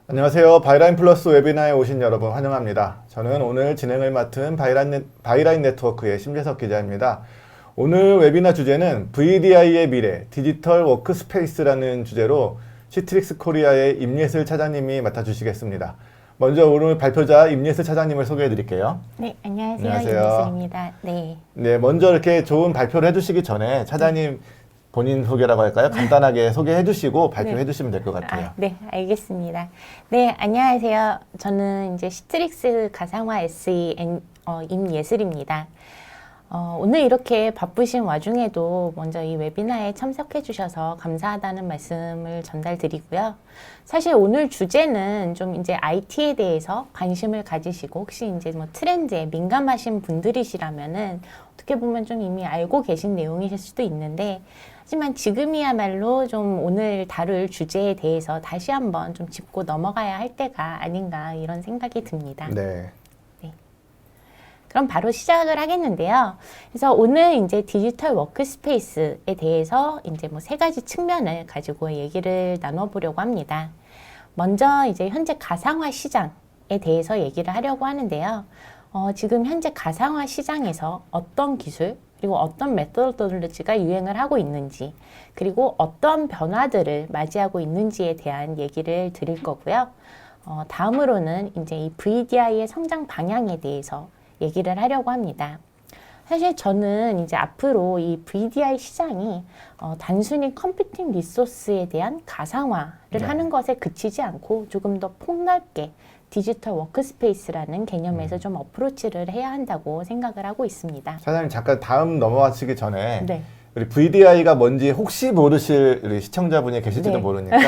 안녕하세요. 바이라인 플러스 웨비나에 오신 여러분 환영합니다. 저는 오늘 진행을 맡은 바이라인 네트워크의 심재석 기자입니다. 오늘 웨비나 주제는 VDI의 미래, 디지털 워크스페이스라는 주제로 시트릭스 코리아의 임예슬 차장님이 맡아주시겠습니다. 먼저 오늘 발표자 임예슬 차장님을 소개해 드릴게요. 네, 안녕하세요. 안녕하세요. 임예슬입니다. 네. 네, 먼저 이렇게 좋은 발표를 해주시기 전에 차장님 본인 소개라고 할까요? 간단하게 소개해 주시고 발표해 네. 주시면 될 것 같아요. 네, 알겠습니다. 네, 안녕하세요. 저는 이제 시트릭스 가상화 SE 임예슬입니다. 오늘 이렇게 바쁘신 와중에도 먼저 이 웨비나에 참석해 주셔서 감사하다는 말씀을 전달드리고요. 사실 오늘 주제는 좀 이제 IT에 대해서 관심을 가지시고 혹시 이제 뭐 트렌드에 민감하신 분들이시라면은 어떻게 보면 좀 이미 알고 계신 내용이실 수도 있는데 하지만 지금이야말로 좀 오늘 다룰 주제에 대해서 다시 한번 좀 짚고 넘어가야 할 때가 아닌가 이런 생각이 듭니다. 네. 그럼 바로 시작을 하겠는데요. 그래서 오늘 이제 디지털 워크스페이스에 대해서 이제 뭐 세 가지 측면을 가지고 얘기를 나눠보려고 합니다. 먼저 이제 현재 가상화 시장에 대해서 얘기를 하려고 하는데요. 지금 현재 가상화 시장에서 어떤 기술, 그리고 어떤 메소드로지가 유행을 하고 있는지, 그리고 어떤 변화들을 맞이하고 있는지에 대한 얘기를 드릴 거고요. 다음으로는 이제 이 VDI의 성장 방향에 대해서 얘기를 하려고 합니다. 사실 저는 이제 앞으로 이 VDI 시장이 단순히 컴퓨팅 리소스에 대한 가상화를 하는 것에 그치지 않고 조금 더 폭넓게 디지털 워크스페이스라는 개념에서 좀 어프로치를 해야 한다고 생각을 하고 있습니다. 사장님 잠깐 다음 넘어가시기 전에 네. 우리 VDI가 뭔지 혹시 모르실 우리 시청자분이 계실지도 네. 모르니까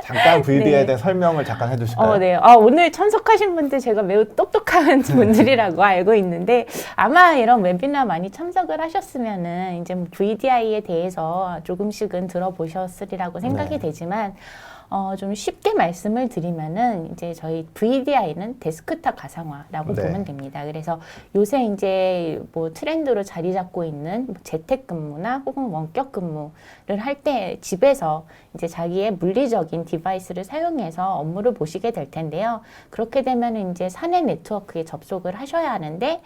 잠깐 VDI에 네. 대한 설명을 잠깐 해주실까요? 네. 오늘 참석하신 분들 제가 매우 똑똑한 분들이라고 알고 있는데 아마 이런 웨비나 많이 참석을 하셨으면은 이제 VDI에 대해서 조금씩은 들어보셨으리라고 생각이 네. 되지만 좀 쉽게 말씀을 드리면은 이제 저희 VDI는 데스크탑 가상화라고 네. 보면 됩니다. 그래서 요새 이제 뭐 트렌드로 자리 잡고 있는 재택근무나 혹은 원격 근무를 할 때 집에서 이제 자기의 물리적인 디바이스를 사용해서 업무를 보시게 될 텐데요. 그렇게 되면 이제 사내 네트워크에 접속을 하셔야 하는데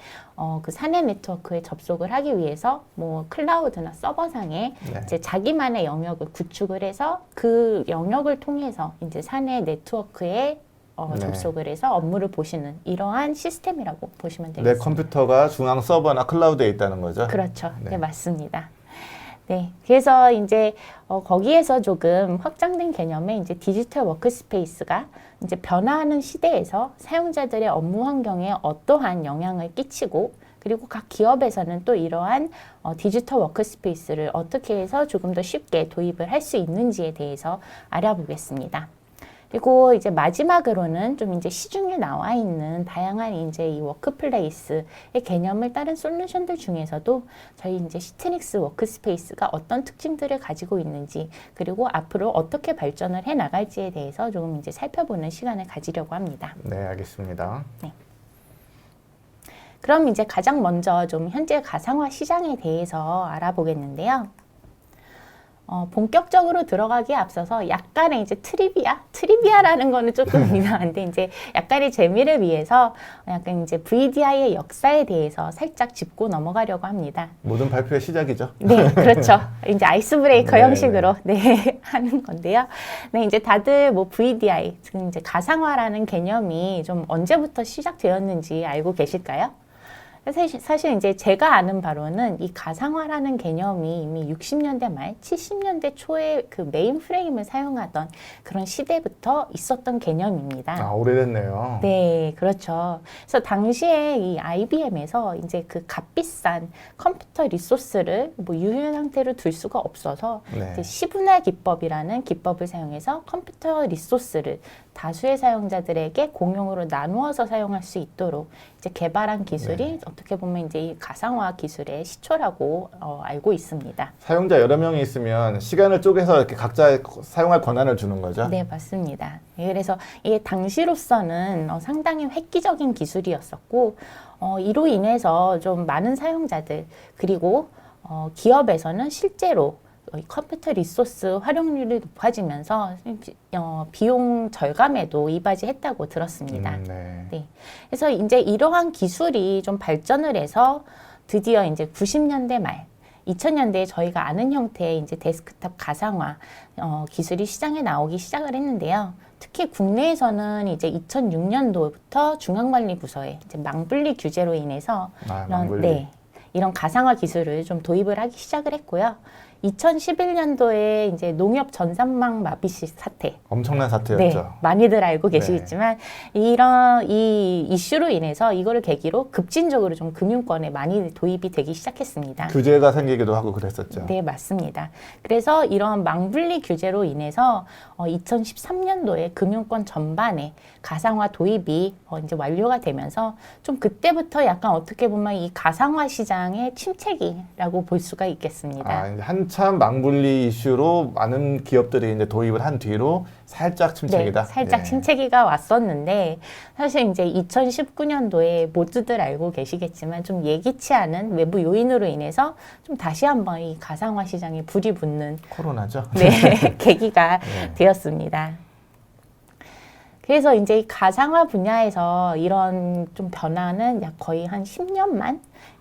그 사내 네트워크에 접속을 하기 위해서 뭐 클라우드나 서버상에 네. 이제 자기만의 영역을 구축을 해서 그 영역을 통해서 이제 사내 네트워크에 네. 접속을 해서 업무를 보시는 이러한 시스템이라고 보시면 내 되겠습니다. 컴퓨터가 중앙 서버나 클라우드에 있다는 거죠? 그렇죠. 네. 네, 맞습니다. 네, 그래서 이제 거기에서 조금 확장된 개념의 이제 디지털 워크스페이스가 이제 변화하는 시대에서 사용자들의 업무 환경에 어떠한 영향을 끼치고 그리고 각 기업에서는 또 이러한 디지털 워크스페이스를 어떻게 해서 조금 더 쉽게 도입을 할 수 있는지에 대해서 알아보겠습니다. 그리고 이제 마지막으로는 좀 이제 시중에 나와 있는 다양한 이제 이 워크플레이스의 개념을 따른 솔루션들 중에서도 저희 이제 시트릭스 워크스페이스가 어떤 특징들을 가지고 있는지 그리고 앞으로 어떻게 발전을 해 나갈지에 대해서 조금 이제 살펴보는 시간을 가지려고 합니다. 네, 알겠습니다. 그럼 이제 가장 먼저 좀 현재 가상화 시장에 대해서 알아보겠는데요. 본격적으로 들어가기에 앞서서 약간의 이제 트리비아라는 거는 조금 이상한데 이제 약간의 재미를 위해서 약간 이제 VDI의 역사에 대해서 살짝 짚고 넘어가려고 합니다. 모든 발표의 시작이죠? 네, 그렇죠. 이제 아이스 브레이커 네, 형식으로 네, 하는 건데요. 네, 이제 다들 뭐 VDI, 즉 이제 가상화라는 개념이 좀 언제부터 시작되었는지 알고 계실까요? 사실 이제 제가 아는 바로는 이 가상화라는 개념이 이미 60년대 말, 70년대 초에 그 메인 프레임을 사용하던 그런 시대부터 있었던 개념입니다. 아, 오래됐네요. 네, 그렇죠. 그래서 당시에 이 IBM에서 이제 그 값비싼 컴퓨터 리소스를 뭐 유효 상태로 둘 수가 없어서 네. 이제 시분할 기법이라는 기법을 사용해서 컴퓨터 리소스를 다수의 사용자들에게 공용으로 나누어서 사용할 수 있도록 이제 개발한 기술이 어떻게 보면 이제 이 가상화 기술의 시초라고 알고 있습니다. 사용자 여러 명이 있으면 시간을 쪼개서 이렇게 각자 사용할 권한을 주는 거죠? 네, 맞습니다. 예, 그래서 이게 당시로서는 상당히 획기적인 기술이었었고 이로 인해서 좀 많은 사용자들 그리고 기업에서는 실제로 이 컴퓨터 리소스 활용률이 높아지면서 비용 절감에도 이바지했다고 들었습니다. 네. 네. 그래서 이제 이러한 기술이 좀 발전을 해서 드디어 이제 90년대 말 2000년대에 저희가 아는 형태의 이제 데스크탑 가상화 기술이 시장에 나오기 시작을 했는데요. 특히 국내에서는 이제 2006년도부터 중앙관리부서의 이제 망분리 규제로 인해서 망분리. 이런 가상화 기술을 좀 도입을 하기 시작을 했고요. 2011년도에 이제 농협 전산망 마비 사태. 엄청난 사태였죠. 네, 많이들 알고 계시겠지만 이런 이 이슈로 인해서 이거를 계기로 급진적으로 좀 금융권에 많이 도입이 되기 시작했습니다. 규제가 생기기도 하고 그랬었죠. 네, 맞습니다. 그래서 이런 망분리 규제로 인해서 2013년도에 금융권 전반에 가상화 도입이 이제 완료가 되면서 좀 그때부터 약간 어떻게 보면 이 가상화 시장의 침체기라고 볼 수가 있겠습니다. 이제 한참 망분리 이슈로 많은 기업들이 이제 도입을 한 뒤로 살짝 침체기다. 네, 살짝 침체기가 왔었는데 사실 이제 2019년도에 모두들 알고 계시겠지만 좀 예기치 않은 외부 요인으로 인해서 좀 다시 한번 이 가상화 시장에 불이 붙는 코로나죠. 네, 계기가 네. 되었습니다. 그래서 이제 이 가상화 분야에서 이런 좀 변화는 약 거의 한 10년만의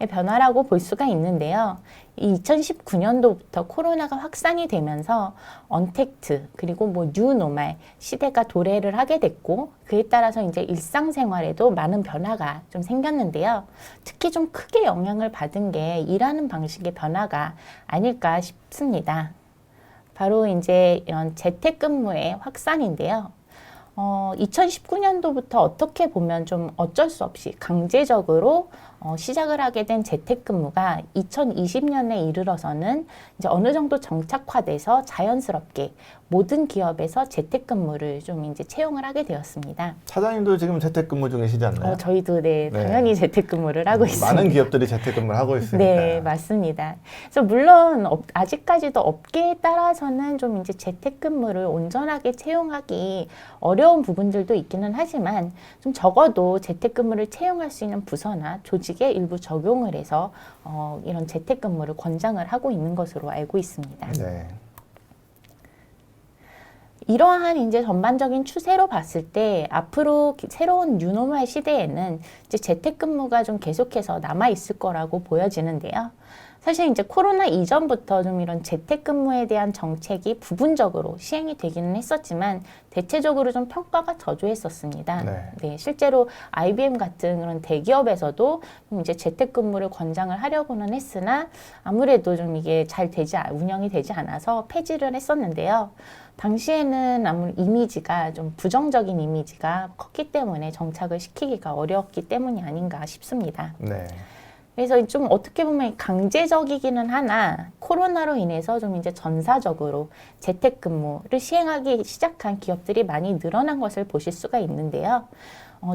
변화라고 볼 수가 있는데요. 2019년도부터 코로나가 확산이 되면서 언택트 그리고 뭐 뉴노멀 시대가 도래를 하게 됐고 그에 따라서 이제 일상생활에도 많은 변화가 좀 생겼는데요. 특히 좀 크게 영향을 받은 게 일하는 방식의 변화가 아닐까 싶습니다. 바로 이제 이런 재택근무의 확산인데요. 2019년도부터 어떻게 보면 좀 어쩔 수 없이 강제적으로 시작을 하게 된 재택근무가 2020년에 이르러서는 이제 어느 정도 정착화돼서 자연스럽게 모든 기업에서 재택근무를 좀 이제 채용을 하게 되었습니다. 차장님도 지금 재택근무 중이시지 않나요? 저희도 네, 당연히 재택근무를 하고 있습니다. 많은 기업들이 재택근무를 하고 있으니까. 네, 맞습니다. 그래서 물론 아직까지도 업계에 따라서는 좀 이제 재택근무를 온전하게 채용하기 어려운 부분들도 있기는 하지만 좀 적어도 재택근무를 채용할 수 있는 부서나 조직에 일부 적용을 해서 이런 재택근무를 권장을 하고 있는 것으로 알고 있습니다. 네. 이러한 이제 전반적인 추세로 봤을 때 앞으로 새로운 뉴노멀 시대에는 이제 재택근무가 좀 계속해서 남아 있을 거라고 보여지는데요. 사실 이제 코로나 이전부터 좀 이런 재택근무에 대한 정책이 부분적으로 시행이 되기는 했었지만 대체적으로 좀 평가가 저조했었습니다. 네, 실제로 IBM 같은 그런 대기업에서도 좀 이제 재택근무를 권장을 하려고는 했으나 아무래도 좀 이게 잘 운영이 되지 않아서 폐지를 했었는데요. 당시에는 아무래도 이미지가 좀 부정적인 이미지가 컸기 때문에 정착을 시키기가 어려웠기 때문이 아닌가 싶습니다. 네. 그래서 좀 어떻게 보면 강제적이기는 하나 코로나로 인해서 좀 이제 전사적으로 재택근무를 시행하기 시작한 기업들이 많이 늘어난 것을 보실 수가 있는데요.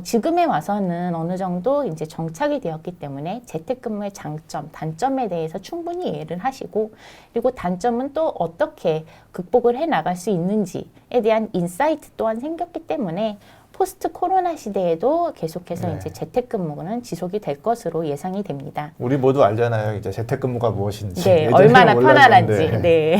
지금에 와서는 어느 정도 이제 정착이 되었기 때문에 재택근무의 장점, 단점에 대해서 충분히 이해를 하시고 그리고 단점은 또 어떻게 극복을 해 나갈 수 있는지에 대한 인사이트 또한 생겼기 때문에 포스트 코로나 시대에도 계속해서 이제 재택근무는 지속이 될 것으로 예상이 됩니다. 우리 모두 알잖아요. 이제 재택근무가 무엇인지. 네, 얼마나 편안한지. 네. 네.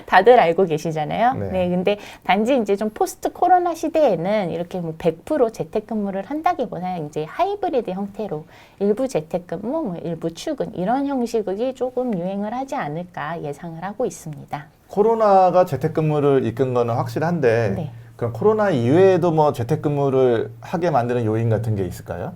다들 알고 계시잖아요. 네. 네. 근데 단지 이제 좀 포스트 코로나 시대에는 이렇게 뭐 100% 재택근무를 한다기보다는 이제 하이브리드 형태로 일부 재택근무, 뭐 일부 출근 이런 형식이 조금 유행을 하지 않을까 예상을 하고 있습니다. 코로나가 재택근무를 이끈 거는 확실한데 네. 그럼 코로나 이외에도 뭐 재택근무를 하게 만드는 요인 같은 게 있을까요?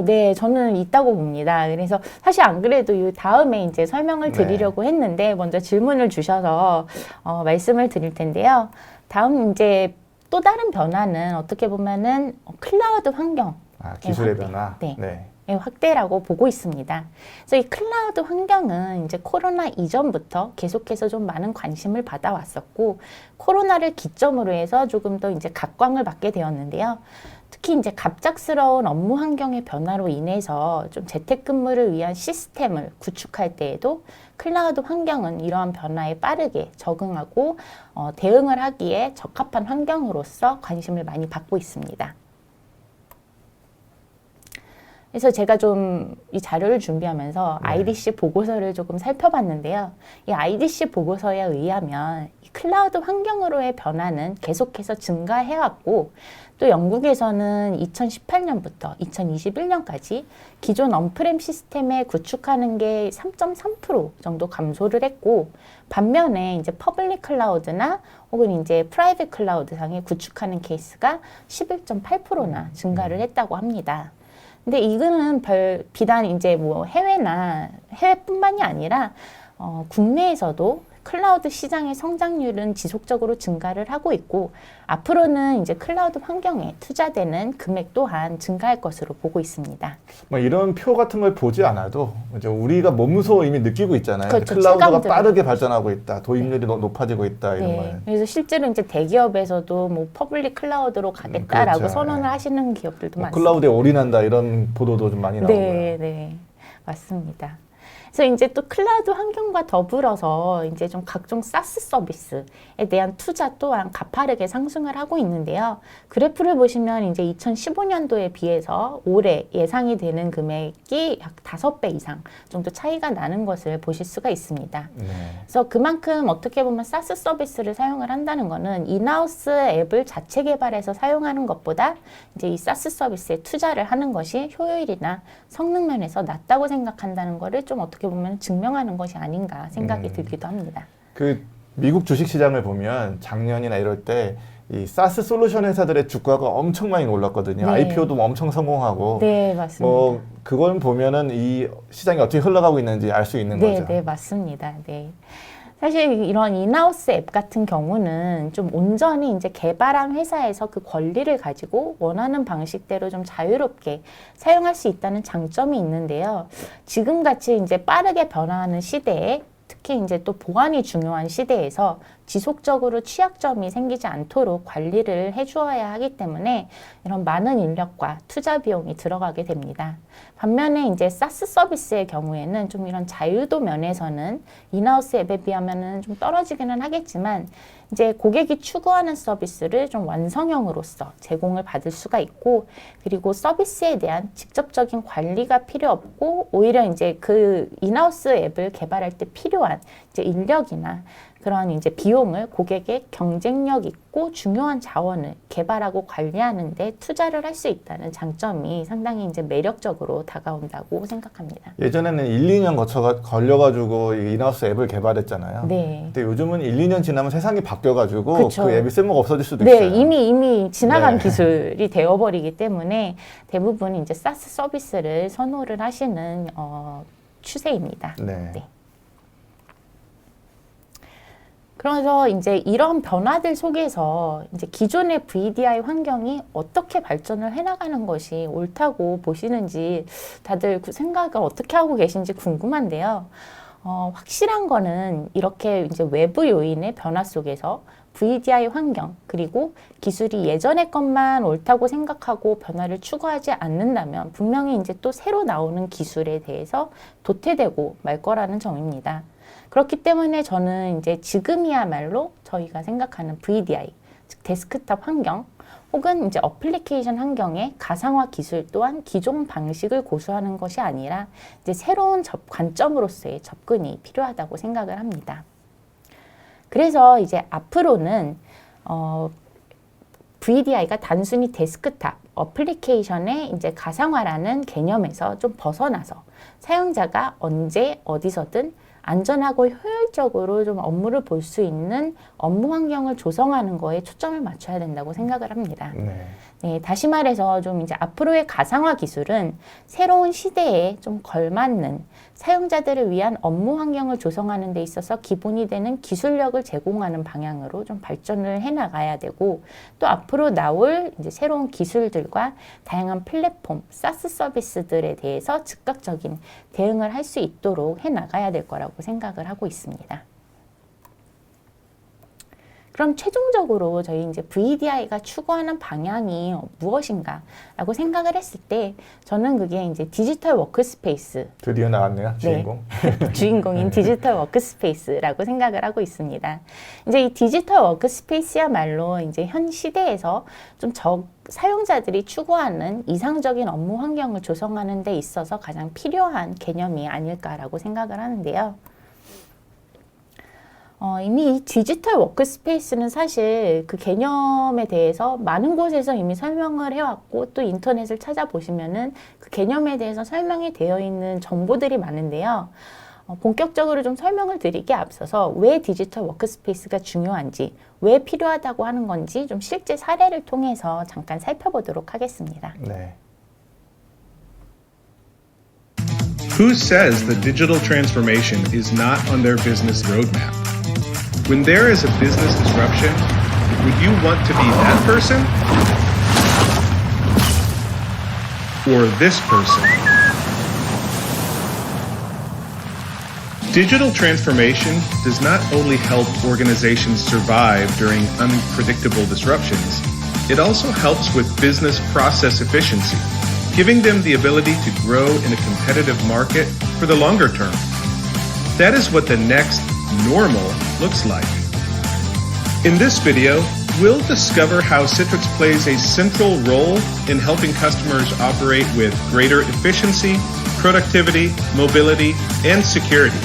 네, 저는 있다고 봅니다. 그래서 사실 안 그래도 이 다음에 이제 설명을 드리려고 했는데 먼저 질문을 주셔서 말씀을 드릴 텐데요. 다음 이제 또 다른 변화는 어떻게 보면은 클라우드 환경. 기술의 변화. 네. 확대라고 보고 있습니다. 그래서 이 클라우드 환경은 이제 코로나 이전부터 계속해서 좀 많은 관심을 받아왔었고 코로나를 기점으로 해서 조금 더 이제 각광을 받게 되었는데요. 특히 이제 갑작스러운 업무 환경의 변화로 인해서 좀 재택근무를 위한 시스템을 구축할 때에도 클라우드 환경은 이러한 변화에 빠르게 적응하고 대응을 하기에 적합한 환경으로서 관심을 많이 받고 있습니다. 그래서 제가 좀 이 자료를 준비하면서 네. IDC 보고서를 조금 살펴봤는데요. 이 IDC 보고서에 의하면 이 클라우드 환경으로의 변화는 계속해서 증가해왔고, 또 영국에서는 2018년부터 2021년까지 기존 언프렘 시스템에 구축하는 게 3.3% 정도 감소를 했고, 반면에 이제 퍼블릭 클라우드나 혹은 이제 프라이빗 클라우드 상에 구축하는 케이스가 11.8%나 증가를 했다고 합니다. 근데 이거는 비단 이제 뭐 해외뿐만이 아니라 국내에서도 클라우드 시장의 성장률은 지속적으로 증가를 하고 있고, 앞으로는 이제 클라우드 환경에 투자되는 금액 또한 증가할 것으로 보고 있습니다. 뭐 이런 표 같은 걸 보지 않아도 이제 우리가 몸소 이미 느끼고 있잖아요. 그렇죠. 클라우드가 체감들은. 빠르게 발전하고 있다, 도입률이 높아지고 있다 이런 네. 걸. 그래서 실제로 이제 대기업에서도 뭐 퍼블릭 클라우드로 가겠다라고 그렇죠. 선언을 네. 하시는 기업들도 많습니다. 클라우드에 올인한다 이런 보도도 좀 많이 나오고요. 네, 네, 맞습니다. 그래서 이제 또 클라우드 환경과 더불어서 이제 좀 각종 사스 서비스에 대한 투자 또한 가파르게 상승을 하고 있는데요. 그래프를 보시면 이제 2015년도에 비해서 올해 예상이 되는 금액이 약 5배 이상 정도 차이가 나는 것을 보실 수가 있습니다. 네. 그래서 그만큼 어떻게 보면 사스 서비스를 사용을 한다는 거는 인하우스 앱을 자체 개발해서 사용하는 것보다 이제 이 사스 서비스에 투자를 하는 것이 효율이나 성능 면에서 낫다고 생각한다는 거를 좀 어떻게 보면 증명하는 것이 아닌가 생각이 들기도 합니다. 그 미국 주식 시장을 보면 작년이나 이럴 때 이 사스 솔루션 회사들의 주가가 엄청 많이 올랐거든요. 네. IPO도 엄청 성공하고. 네, 맞습니다. 뭐 그걸 보면은 이 시장이 어떻게 흘러가고 있는지 알 수 있는 네, 거죠. 네, 맞습니다. 네. 사실 이런 인하우스 앱 같은 경우는 좀 온전히 이제 개발한 회사에서 그 권리를 가지고 원하는 방식대로 좀 자유롭게 사용할 수 있다는 장점이 있는데요. 지금 같이 이제 빠르게 변화하는 시대에 특히 이제 또 보안이 중요한 시대에서 지속적으로 취약점이 생기지 않도록 관리를 해주어야 하기 때문에 이런 많은 인력과 투자 비용이 들어가게 됩니다. 반면에 이제 사스 서비스의 경우에는 좀 이런 자유도 면에서는 인하우스 앱에 비하면은 좀 떨어지기는 하겠지만 이제 고객이 추구하는 서비스를 좀 완성형으로서 제공을 받을 수가 있고, 그리고 서비스에 대한 직접적인 관리가 필요 없고, 오히려 이제 그 인하우스 앱을 개발할 때 필요한 이제 인력이나 그런 이제 비용을 고객의 경쟁력 있고 중요한 자원을 개발하고 관리하는 데 투자를 할 수 있다는 장점이 상당히 이제 매력적으로 다가온다고 생각합니다. 예전에는 1, 2년 걸려가지고 이 인하우스 앱을 개발했잖아요. 네. 근데 요즘은 1, 2년 지나면 세상이 바뀌어가지고 그쵸. 그 앱이 쓸모가 없어질 수도 네, 있어요. 이미 지나간 네. 기술이 되어버리기 때문에 대부분 이제 사스 서비스를 선호를 하시는 추세입니다. 네. 네. 그래서 이제 이런 변화들 속에서 이제 기존의 VDI 환경이 어떻게 발전을 해나가는 것이 옳다고 보시는지 다들 그 생각을 어떻게 하고 계신지 궁금한데요. 확실한 거는 이렇게 이제 외부 요인의 변화 속에서 VDI 환경 그리고 기술이 예전의 것만 옳다고 생각하고 변화를 추구하지 않는다면 분명히 이제 또 새로 나오는 기술에 대해서 도태되고 말 거라는 점입니다. 그렇기 때문에 저는 이제 지금이야말로 저희가 생각하는 VDI, 즉 데스크탑 환경 혹은 이제 어플리케이션 환경의 가상화 기술 또한 기존 방식을 고수하는 것이 아니라 이제 새로운 관점으로서의 접근이 필요하다고 생각을 합니다. 그래서 이제 앞으로는 VDI가 단순히 데스크탑 어플리케이션의 이제 가상화라는 개념에서 좀 벗어나서 사용자가 언제 어디서든 안전하고 효율적으로 좀 업무를 볼 수 있는 업무 환경을 조성하는 거에 초점을 맞춰야 된다고 생각을 합니다. 네. 네, 다시 말해서 좀 이제 앞으로의 가상화 기술은 새로운 시대에 좀 걸맞는 사용자들을 위한 업무 환경을 조성하는 데 있어서 기본이 되는 기술력을 제공하는 방향으로 좀 발전을 해 나가야 되고, 또 앞으로 나올 이제 새로운 기술들과 다양한 플랫폼, 사스 서비스들에 대해서 즉각적인 대응을 할 수 있도록 해 나가야 될 거라고 생각을 하고 있습니다. 그럼 최종적으로 저희 이제 VDI가 추구하는 방향이 무엇인가라고 생각을 했을 때 저는 그게 이제 디지털 워크스페이스 드디어 나왔네요, 주인공. 주인공인 디지털 워크스페이스라고 생각을 하고 있습니다. 이제 이 디지털 워크스페이스야말로 이제 현 시대에서 좀 사용자들이 추구하는 이상적인 업무 환경을 조성하는 데 있어서 가장 필요한 개념이 아닐까라고 생각을 하는데요. 이미 이 디지털 워크스페이스는 사실 그 개념에 대해서 많은 곳에서 이미 설명을 해왔고 또 인터넷을 찾아보시면은 그 개념에 대해서 설명이 되어 있는 정보들이 많은데요. 본격적으로 좀 설명을 드리기에 앞서서 왜 디지털 워크스페이스가 중요한지, 왜 필요하다고 하는 건지 좀 실제 사례를 통해서 잠깐 살펴보도록 하겠습니다. 네. Who says that digital transformation is not on their business roadmap? When there is a business disruption, would you want to be that person? Or this person? Digital transformation does not only help organizations survive during unpredictable disruptions, it also helps with business process efficiency, giving them the ability to grow in a competitive market for the longer term. That is what the next normal looks like. In this video, we'll discover how Citrix plays a central role in helping customers operate with greater efficiency, productivity, mobility, and security.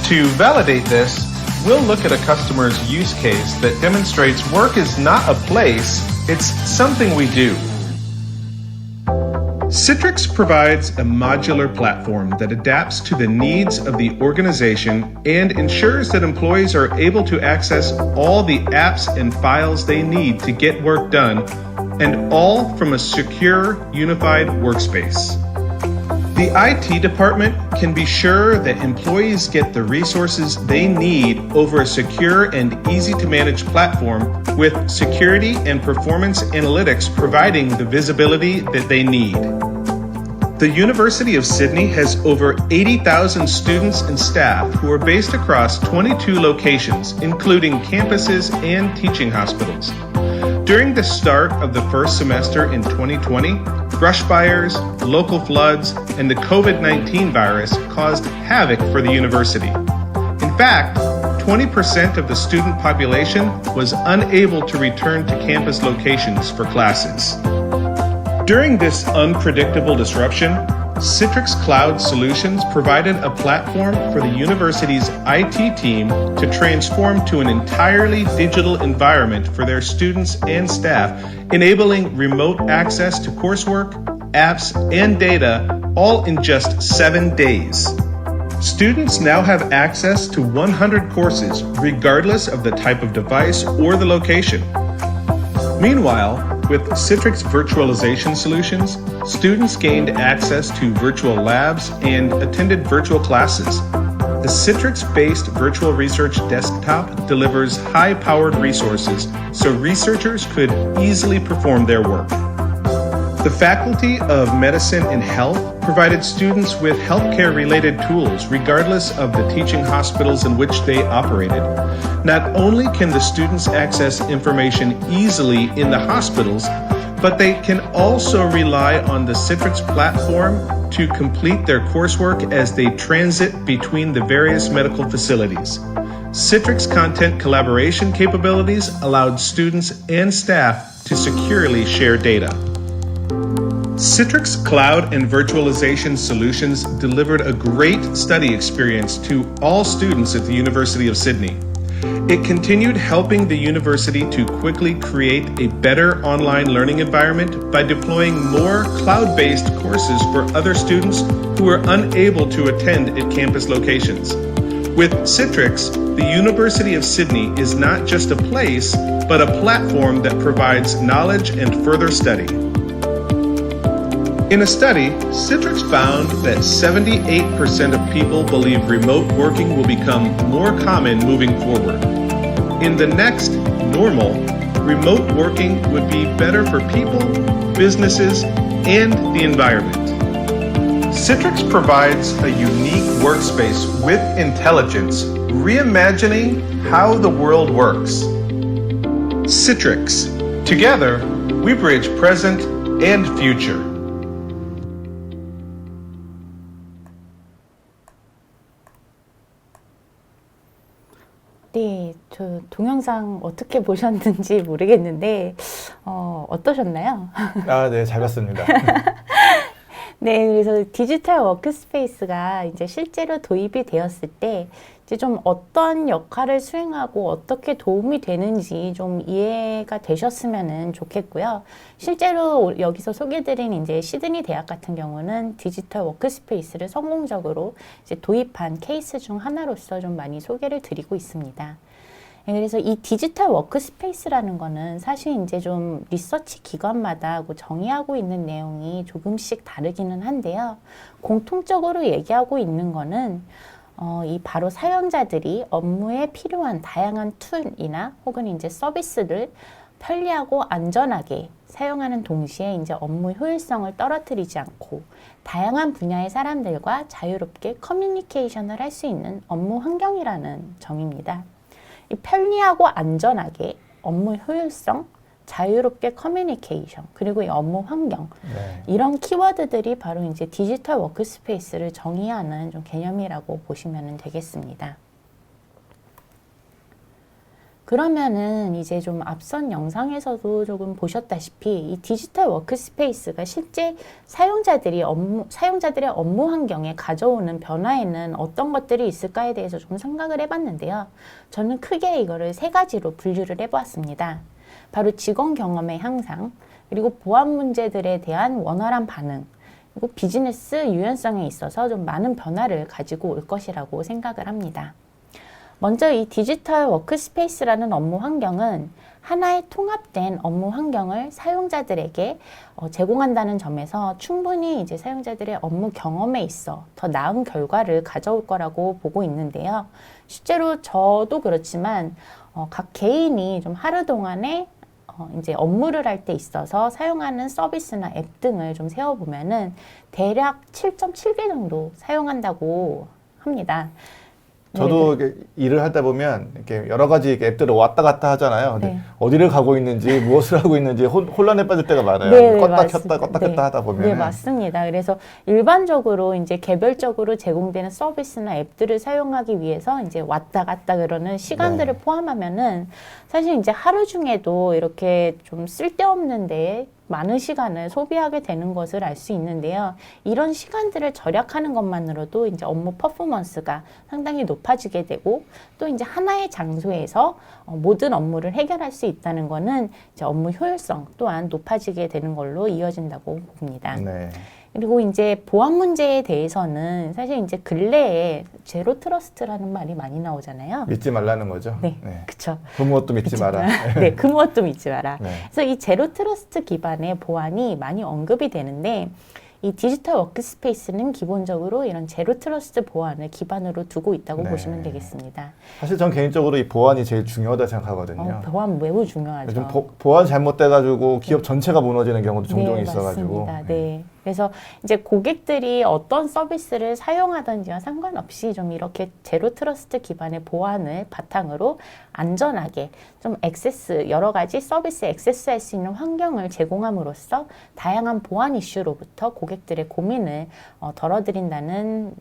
To validate this, we'll look at a customer's use case that demonstrates work is not a place, it's something we do. Citrix provides a modular platform that adapts to the needs of the organization and ensures that employees are able to access all the apps and files they need to get work done, and all from a secure, unified workspace. The IT department can be sure that employees get the resources they need over a secure and easy to manage platform with security and performance analytics providing the visibility that they need. The University of Sydney has over 80,000 students and staff who are based across 22 locations, including campuses and teaching hospitals. During the start of the first semester in 2020, brush fires, local floods, and the COVID-19 virus caused havoc for the university. In fact, 20% of the student population was unable to return to campus locations for classes. During this unpredictable disruption, Citrix Cloud Solutions provided a platform for the university's IT team to transform to an entirely digital environment for their students and staff, enabling remote access to coursework, apps, and data, all in just 7 days. Students now have access to 100 courses, regardless of the type of device or the location. Meanwhile, with Citrix Virtualization Solutions, students gained access to virtual labs and attended virtual classes. The Citrix-based Virtual Research Desktop delivers high-powered resources so researchers could easily perform their work. The Faculty of Medicine and Health provided students with healthcare-related tools regardless of the teaching hospitals in which they operated. Not only can the students access information easily in the hospitals, but they can also rely on the Citrix platform to complete their coursework as they transit between the various medical facilities. Citrix content collaboration capabilities allowed students and staff to securely share data. Citrix Cloud and Virtualization Solutions delivered a great study experience to all students at the University of Sydney. It continued helping the university to quickly create a better online learning environment by deploying more cloud-based courses for other students who were unable to attend at campus locations. With Citrix, the University of Sydney is not just a place, but a platform that provides knowledge and further study. In a study, Citrix found that 78% of people believe remote working will become more common moving forward. In the next normal, remote working would be better for people, businesses, and the environment. Citrix provides a unique workspace with intelligence reimagining how the world works. Citrix. Together, we bridge present and future. 네, 저 동영상 어떻게 보셨는지 모르겠는데 어떠셨나요? 아, 네, 잘 봤습니다. 네, 그래서 디지털 워크스페이스가 이제 실제로 도입이 되었을 때 이제 좀 어떤 역할을 수행하고 어떻게 도움이 되는지 좀 이해가 되셨으면 좋겠고요. 실제로 여기서 소개드린 이제 시드니 대학 같은 경우는 디지털 워크스페이스를 성공적으로 이제 도입한 케이스 중 하나로서 좀 많이 소개를 드리고 있습니다. 그래서 이 디지털 워크스페이스라는 거는 사실 이제 좀 리서치 기관마다 정의하고 있는 내용이 조금씩 다르기는 한데요. 공통적으로 얘기하고 있는 거는 이 바로 사용자들이 업무에 필요한 다양한 툴이나 혹은 이제 서비스를 편리하고 안전하게 사용하는 동시에 이제 업무 효율성을 떨어뜨리지 않고 다양한 분야의 사람들과 자유롭게 커뮤니케이션을 할 수 있는 업무 환경이라는 점입니다. 이 편리하고 안전하게 업무 효율성, 자유롭게 커뮤니케이션, 그리고 이 업무 환경 네. 이런 키워드들이 바로 이제 디지털 워크스페이스를 정의하는 좀 개념이라고 보시면 되겠습니다. 그러면은 이제 좀 앞선 영상에서도 조금 보셨다시피 이 디지털 워크스페이스가 실제 사용자들의 업무 환경에 가져오는 변화에는 어떤 것들이 있을까에 대해서 좀 생각을 해봤는데요. 저는 크게 이거를 세 가지로 분류를 해보았습니다. 바로 직원 경험의 향상, 그리고 보안 문제들에 대한 원활한 반응, 그리고 비즈니스 유연성에 있어서 좀 많은 변화를 가지고 올 것이라고 생각을 합니다. 먼저 이 디지털 워크스페이스라는 업무 환경은 하나의 통합된 업무 환경을 사용자들에게 제공한다는 점에서 충분히 이제 사용자들의 업무 경험에 있어 더 나은 결과를 가져올 거라고 보고 있는데요. 실제로 저도 그렇지만 각 개인이 좀 하루 동안에 이제 업무를 할 때 있어서 사용하는 서비스나 앱 등을 좀 세워보면은 대략 7.7개 정도 사용한다고 합니다. 저도 이렇게 일을 하다 보면 이렇게 여러 가지 이렇게 앱들을 왔다 갔다 하잖아요. 근데 네. 어디를 가고 있는지 무엇을 하고 있는지 혼란에 빠질 때가 많아요. 네, 껐다 맞습니다. 켰다 껐다 켰다 하다 보면. 네, 맞습니다. 그래서 일반적으로 이제 개별적으로 제공되는 서비스나 앱들을 사용하기 위해서 이제 왔다 갔다 그러는 시간들을 네. 포함하면은 사실 이제 하루 중에도 이렇게 좀 쓸데없는데 많은 시간을 소비하게 되는 것을 알 수 있는데요. 이런 시간들을 절약하는 것만으로도 이제 업무 퍼포먼스가 상당히 높아지게 되고 또 이제 하나의 장소에서 모든 업무를 해결할 수 있다는 것은 이제 업무 효율성 또한 높아지게 되는 걸로 이어진다고 봅니다. 네. 그리고 이제 보안 문제에 대해서는 사실 이제 근래에 제로 트러스트라는 말이 많이 나오잖아요. 믿지 말라는 거죠. 네, 그렇죠. 그 무엇도 믿지 마라. 네, 그 무엇도 믿지 마라. 네. 그래서 이 제로 트러스트 기반의 보안이 많이 언급이 되는데 이 디지털 워크스페이스는 기본적으로 이런 제로 트러스트 보안을 기반으로 두고 있다고 네. 보시면 되겠습니다. 사실 전 개인적으로 이 보안이 제일 중요하다 생각하거든요. 보안 매우 중요하죠. 요즘 보안 잘못돼가지고 기업 전체가 무너지는 경우도 종종 네, 있어가지고. 맞습니다. 네. 그래서 이제 고객들이 어떤 서비스를 사용하든지와 상관없이 좀 이렇게 제로 트러스트 기반의 보안을 바탕으로 안전하게 좀 여러 가지 서비스에 액세스할 수 있는 환경을 제공함으로써 다양한 보안 이슈로부터 고객들의 고민을 덜어드린다는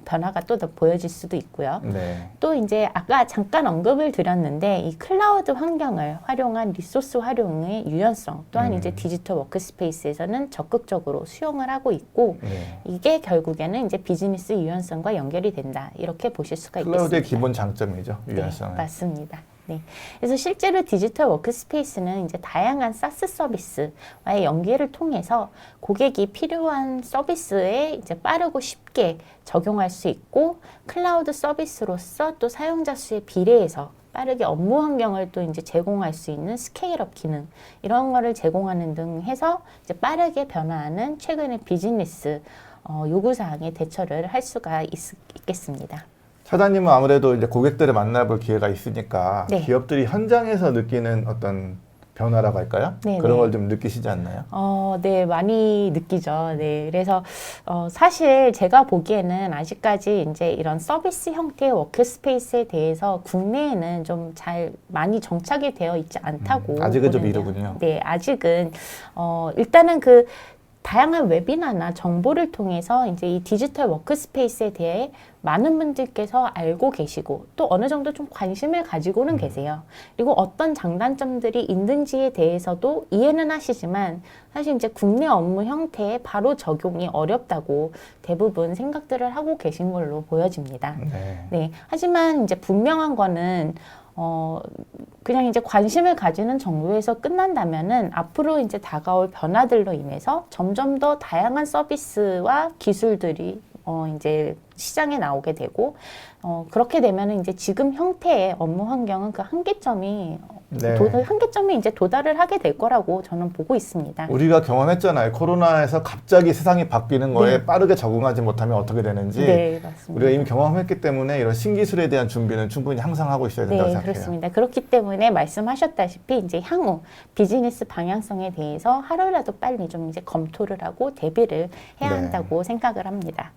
변화가 또 더 보여질 수도 있고요. 네. 또 이제 아까 잠깐 언급을 드렸는데 이 클라우드 환경을 활용한 리소스 활용의 유연성 또한 이제 디지털 워크스페이스에서는 적극적으로 수용을 하고 있고 네. 이게 결국에는 이제 비즈니스 유연성과 연결이 된다 이렇게 보실 수가 있겠습니다. 클라우드의 기본 장점이죠. 유연성은. 네, 맞습니다. 네. 그래서 실제로 디지털 워크스페이스는 이제 다양한 사스 서비스와의 연계를 통해서 고객이 필요한 서비스에 이제 빠르고 쉽게 적용할 수 있고 클라우드 서비스로서 또 사용자 수에 비례해서 빠르게 업무 환경을 또 이제 제공할 수 있는 스케일업 기능 이런 거를 제공하는 등 해서 이제 빠르게 변화하는 최근의 비즈니스 요구사항에 대처를 할 수가 있겠습니다. 차장님은 아무래도 이제 고객들을 만나볼 기회가 있으니까 네. 기업들이 현장에서 느끼는 어떤 변화라고 할까요? 네네. 그런 걸 좀 느끼시지 않나요? 네, 많이 느끼죠. 네, 그래서 사실 제가 보기에는 아직까지 이제 이런 서비스 형태의 워크스페이스에 대해서 국내에는 좀 잘 많이 정착이 되어 있지 않다고 아직은 좀 보는데요. 이르군요. 네, 아직은 일단은 그 다양한 웨비나나 정보를 통해서 이제 이 디지털 워크스페이스에 대해 많은 분들께서 알고 계시고 또 어느 정도 좀 관심을 가지고는 계세요. 그리고 어떤 장단점들이 있는지에 대해서도 이해는 하시지만 사실 이제 국내 업무 형태에 바로 적용이 어렵다고 대부분 생각들을 하고 계신 걸로 보여집니다. 네. 네. 하지만 이제 분명한 거는 그냥 이제 관심을 가지는 정도에서 끝난다면은 앞으로 이제 다가올 변화들로 인해서 점점 더 다양한 서비스와 기술들이 이제 시장에 나오게 되고 그렇게 되면은 이제 지금 형태의 업무 환경은 그 한계점이 네. 한계점이 이제 도달을 하게 될 거라고 저는 보고 있습니다. 우리가 경험했잖아요. 코로나에서 갑자기 세상이 바뀌는 거에 네. 빠르게 적응하지 못하면 어떻게 되는지. 네, 맞습니다. 우리가 이미 경험했기 때문에 이런 신기술에 대한 준비는 충분히 항상 하고 있어야 된다고 네, 생각해요. 그렇습니다. 그렇기 때문에 말씀하셨다시피 이제 향후 비즈니스 방향성에 대해서 하루라도 빨리 좀 이제 검토를 하고 대비를 해야 네. 한다고 생각을 합니다.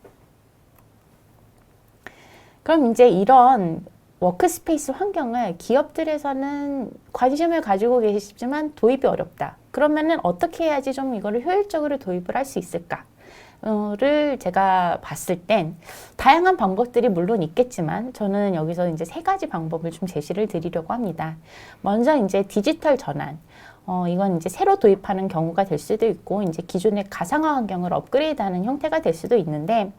그럼 이제 이런 워크스페이스 환경을 기업들에서는 관심을 가지고 계시지만 도입이 어렵다. 그러면은 어떻게 해야지 좀 이거를 효율적으로 도입을 할 수 있을까? 를 제가 봤을 땐 다양한 방법들이 물론 있겠지만 저는 여기서 이제 3가지 방법을 좀 제시를 드리려고 합니다. 먼저 이제 디지털 전환. 이건 이제 새로 도입하는 경우가 될 수도 있고 이제 기존의 가상화 환경을 업그레이드하는 형태가 될 수도 있는데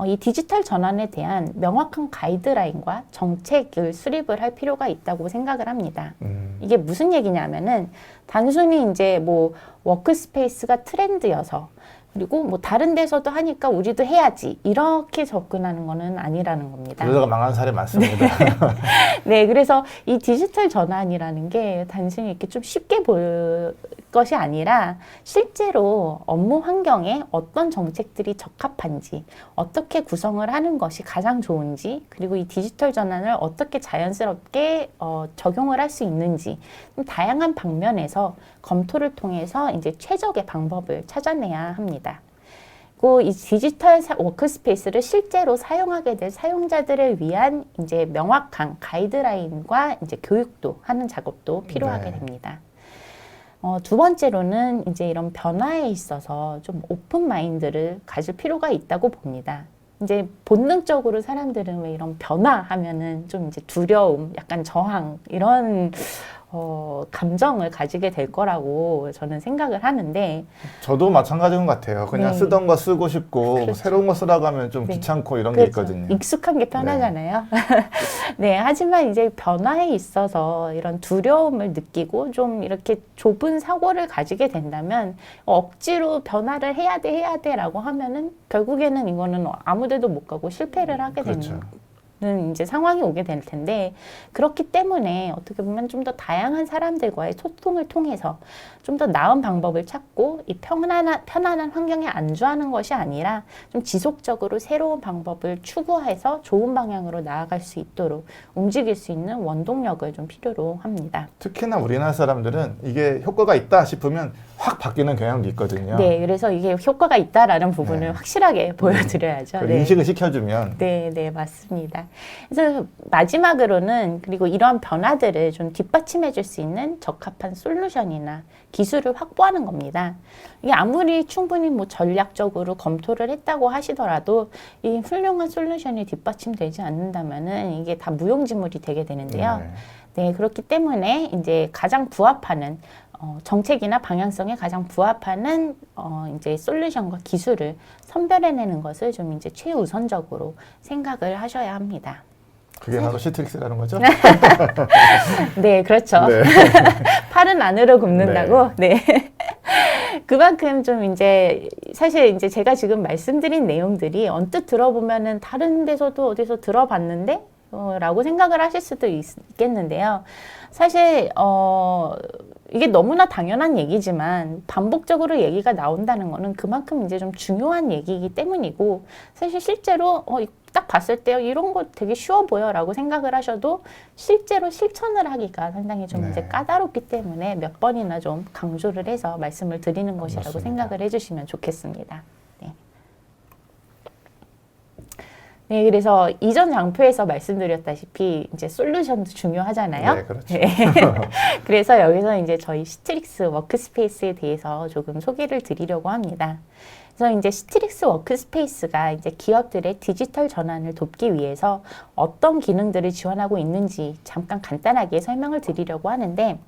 이 디지털 전환에 대한 명확한 가이드라인과 정책을 수립을 할 필요가 있다고 생각을 합니다. 이게 무슨 얘기냐면은 단순히 이제 뭐 워크스페이스가 트렌드여서 그리고 뭐 다른 데서도 하니까 우리도 해야지 이렇게 접근하는 거는 아니라는 겁니다. 그러다가 망한 사례 많습니다. 네, 그래서 이 디지털 전환이라는 게 단순히 이렇게 좀 쉽게 볼 것이 아니라 실제로 업무 환경에 어떤 정책들이 적합한지, 어떻게 구성을 하는 것이 가장 좋은지, 그리고 이 디지털 전환을 어떻게 자연스럽게 적용을 할 수 있는지 좀 다양한 방면에서 검토를 통해서 이제 최적의 방법을 찾아내야 합니다. 그리고 이 디지털 워크스페이스를 실제로 사용하게 될 사용자들을 위한 이제 명확한 가이드라인과 이제 교육도 하는 작업도 필요하게 네. 됩니다. 두 번째로는 이제 이런 변화에 있어서 좀 오픈 마인드를 가질 필요가 있다고 봅니다. 이제 본능적으로 사람들은 왜 이런 변화하면은 좀 이제 두려움, 약간 저항 이런 감정을 가지게 될 거라고 저는 생각을 하는데 저도 마찬가지인 것 같아요. 그냥 네. 쓰던 거 쓰고 싶고 그렇죠. 새로운 거 쓰라고 하면 좀 네. 귀찮고 이런 게 그렇죠. 있거든요. 익숙한 게 편하잖아요. 네, 하지만 이제 변화에 있어서 이런 두려움을 느끼고 좀 이렇게 좁은 사고를 가지게 된다면 억지로 변화를 해야 돼라고 하면은 결국에는 이거는 아무데도 못 가고 실패를 하게 그렇죠. 되는 이제 상황이 오게 될 텐데 그렇기 때문에 어떻게 보면 좀 더 다양한 사람들과의 소통을 통해서 좀 더 나은 방법을 찾고 이 편안한 환경에 안주하는 것이 아니라 좀 지속적으로 새로운 방법을 추구해서 좋은 방향으로 나아갈 수 있도록 움직일 수 있는 원동력을 좀 필요로 합니다. 특히나 우리나라 사람들은 이게 효과가 있다 싶으면 확 바뀌는 경향도 있거든요. 네, 그래서 이게 효과가 있다라는 부분을 네. 확실하게 보여드려야죠. 그 인식을 시켜주면 네, 네, 맞습니다. 그래서 마지막으로는 그리고 이러한 변화들을 좀 뒷받침해 줄 수 있는 적합한 솔루션이나 기술을 확보하는 겁니다. 이게 아무리 충분히 뭐 전략적으로 검토를 했다고 하시더라도 이 훌륭한 솔루션이 뒷받침되지 않는다면은 이게 다 무용지물이 되게 되는데요. 네, 그렇기 때문에 이제 가장 부합하는 정책이나 방향성에 가장 부합하는 이제 솔루션과 기술을 선별해내는 것을 좀 이제 최우선적으로 생각을 하셔야 합니다. 그게 바로 시트릭스라는 거죠? 네, 그렇죠. 네. 팔은 안으로 굽는다고. 네. 그만큼 좀 이제 사실 이제 제가 지금 말씀드린 내용들이 언뜻 들어보면은 다른 데서도 어디서 들어봤는데 라고 생각을 하실 수도 있겠는데요. 사실 이게 너무나 당연한 얘기지만 반복적으로 얘기가 나온다는 거는 그만큼 이제 좀 중요한 얘기이기 때문이고, 사실 실제로 딱 봤을 때 이런 거 되게 쉬워 보여라고 생각을 하셔도 실제로 실천을 하기가 상당히 좀 네. 이제 까다롭기 때문에 몇 번이나 좀 강조를 해서 말씀을 드리는 것이라고 맞습니다. 생각을 해주시면 좋겠습니다. 네. 네, 그래서 이전 장표에서 말씀드렸다시피 이제 솔루션도 중요하잖아요. 네, 그렇죠. 네. 그래서 여기서 이제 저희 시트릭스 워크스페이스에 대해서 조금 소개를 드리려고 합니다. 그래서 이제 시트릭스 워크스페이스가 이제 기업들의 디지털 전환을 돕기 위해서 어떤 기능들을 지원하고 있는지 잠깐 간단하게 설명을 드리려고 하는데,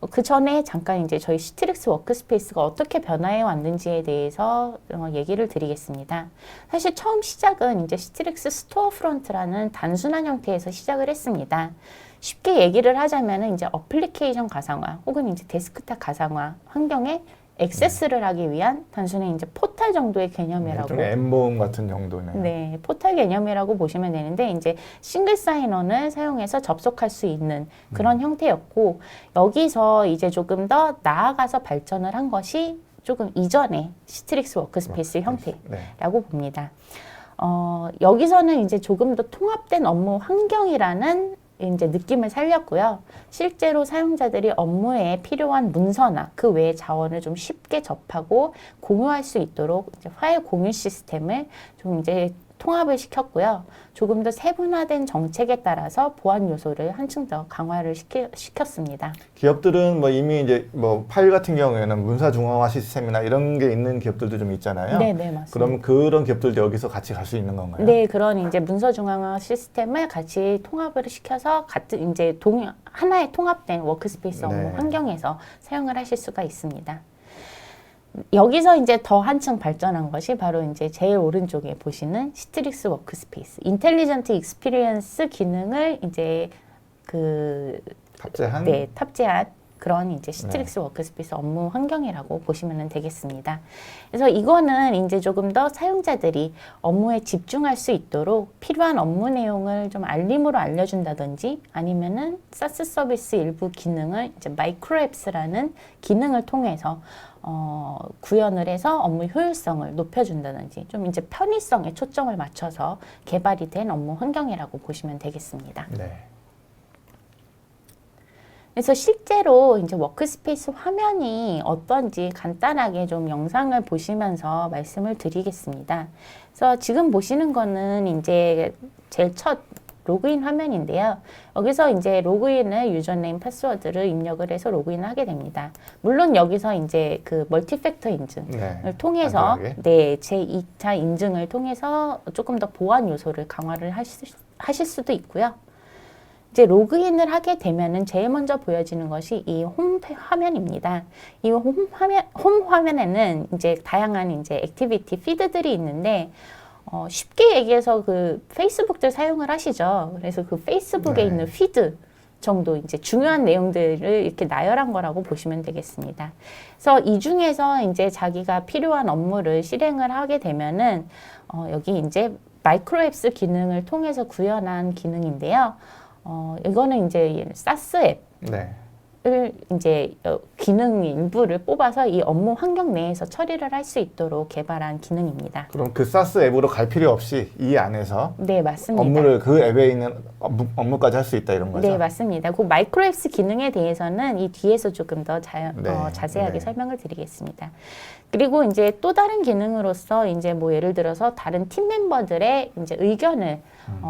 그 전에 잠깐 이제 저희 시트릭스 워크스페이스가 어떻게 변화해 왔는지에 대해서 얘기를 드리겠습니다. 사실 처음 시작은 이제 시트릭스 스토어 프론트라는 단순한 형태에서 시작을 했습니다. 쉽게 얘기를 하자면은 이제 어플리케이션 가상화 혹은 이제 데스크탑 가상화 환경에 액세스를 하기 위한 단순히 이제 포탈 정도의 개념이라고. 좀 엠모음 같은 정도네요. 네, 포탈 개념이라고 보시면 되는데 이제 싱글 사인원을 사용해서 접속할 수 있는 그런 형태였고, 여기서 이제 조금 더 나아가서 발전을 한 것이 조금 이전의 시트릭스 워크스페이스 형태라고 봅니다. 여기서는 이제 조금 더 통합된 업무 환경이라는 이제 느낌을 살렸고요. 실제로 사용자들이 업무에 필요한 문서나 그 외의 자원을 좀 쉽게 접하고 공유할 수 있도록 이제 파일 공유 시스템을 좀 이제 통합을 시켰고요. 조금 더 세분화된 정책에 따라서 보안 요소를 한층 더 강화를 시켰습니다. 기업들은 뭐 이미 이제 뭐 파일 같은 경우에는 문서 중앙화 시스템이나 이런 게 있는 기업들도 좀 있잖아요. 네, 네, 맞습니다. 그럼 그런 기업들도 여기서 같이 갈 수 있는 건가요? 네, 그런 이제 문서 중앙화 시스템을 같이 통합을 시켜서 같은 이제 하나의 통합된 워크스페이스 업무 네. 환경에서 사용을 하실 수가 있습니다. 여기서 이제 더 한층 발전한 것이 바로 이제 제일 오른쪽에 보시는 시트릭스 워크스페이스 인텔리전트 익스피리언스 기능을 이제 탑재한 그런 이제 시트릭스 워크스페이스 업무 환경이라고 보시면 되겠습니다. 그래서 이거는 이제 조금 더 사용자들이 업무에 집중할 수 있도록 필요한 업무 내용을 좀 알림으로 알려준다든지 아니면은 사스 서비스 일부 기능을 이제 마이크로 앱스라는 기능을 통해서 구현을 해서 업무 효율성을 높여준다든지 좀 이제 편의성에 초점을 맞춰서 개발이 된 업무 환경이라고 보시면 되겠습니다. 네. 그래서 실제로 이제 워크스페이스 화면이 어떤지 간단하게 좀 영상을 보시면서 말씀을 드리겠습니다. 그래서 지금 보시는 거는 이제 제일 첫 로그인 화면인데요. 여기서 이제 로그인을 유저네임 패스워드를 입력을 해서 로그인을 하게 됩니다. 물론 여기서 이제 그 멀티팩터 인증을 통해서 안전하게. 제2차 인증을 통해서 조금 더 보안 요소를 강화를 하실 수도 있고요. 이제 로그인을 하게 되면은 제일 먼저 보여지는 것이 이 홈 화면입니다. 이 홈 화면에는 이제 다양한 이제 액티비티 피드들이 있는데 쉽게 얘기해서 그 페이스북들 사용을 하시죠. 그래서 그 페이스북에 있는 피드 정도 이제 중요한 내용들을 이렇게 나열한 거라고 보시면 되겠습니다. 그래서 이 중에서 이제 자기가 필요한 업무를 실행을 하게 되면은 여기 이제 마이크로 앱스 기능을 통해서 구현한 기능인데요. 이거는 이제 사스 앱을 이제 기능 일부를 뽑아서 이 업무 환경 내에서 처리를 할 수 있도록 개발한 기능입니다. 그럼 그 사스 앱으로 갈 필요 없이 이 안에서 네, 맞습니다. 업무를 그 앱에 있는 업무까지 할 수 있다 이런 거죠? 네, 맞습니다. 그 마이크로 앱스 기능에 대해서는 이 뒤에서 조금 더 자세하게 설명을 드리겠습니다. 그리고 이제 또 다른 기능으로서 이제 뭐 예를 들어서 다른 팀 멤버들의 이제 의견을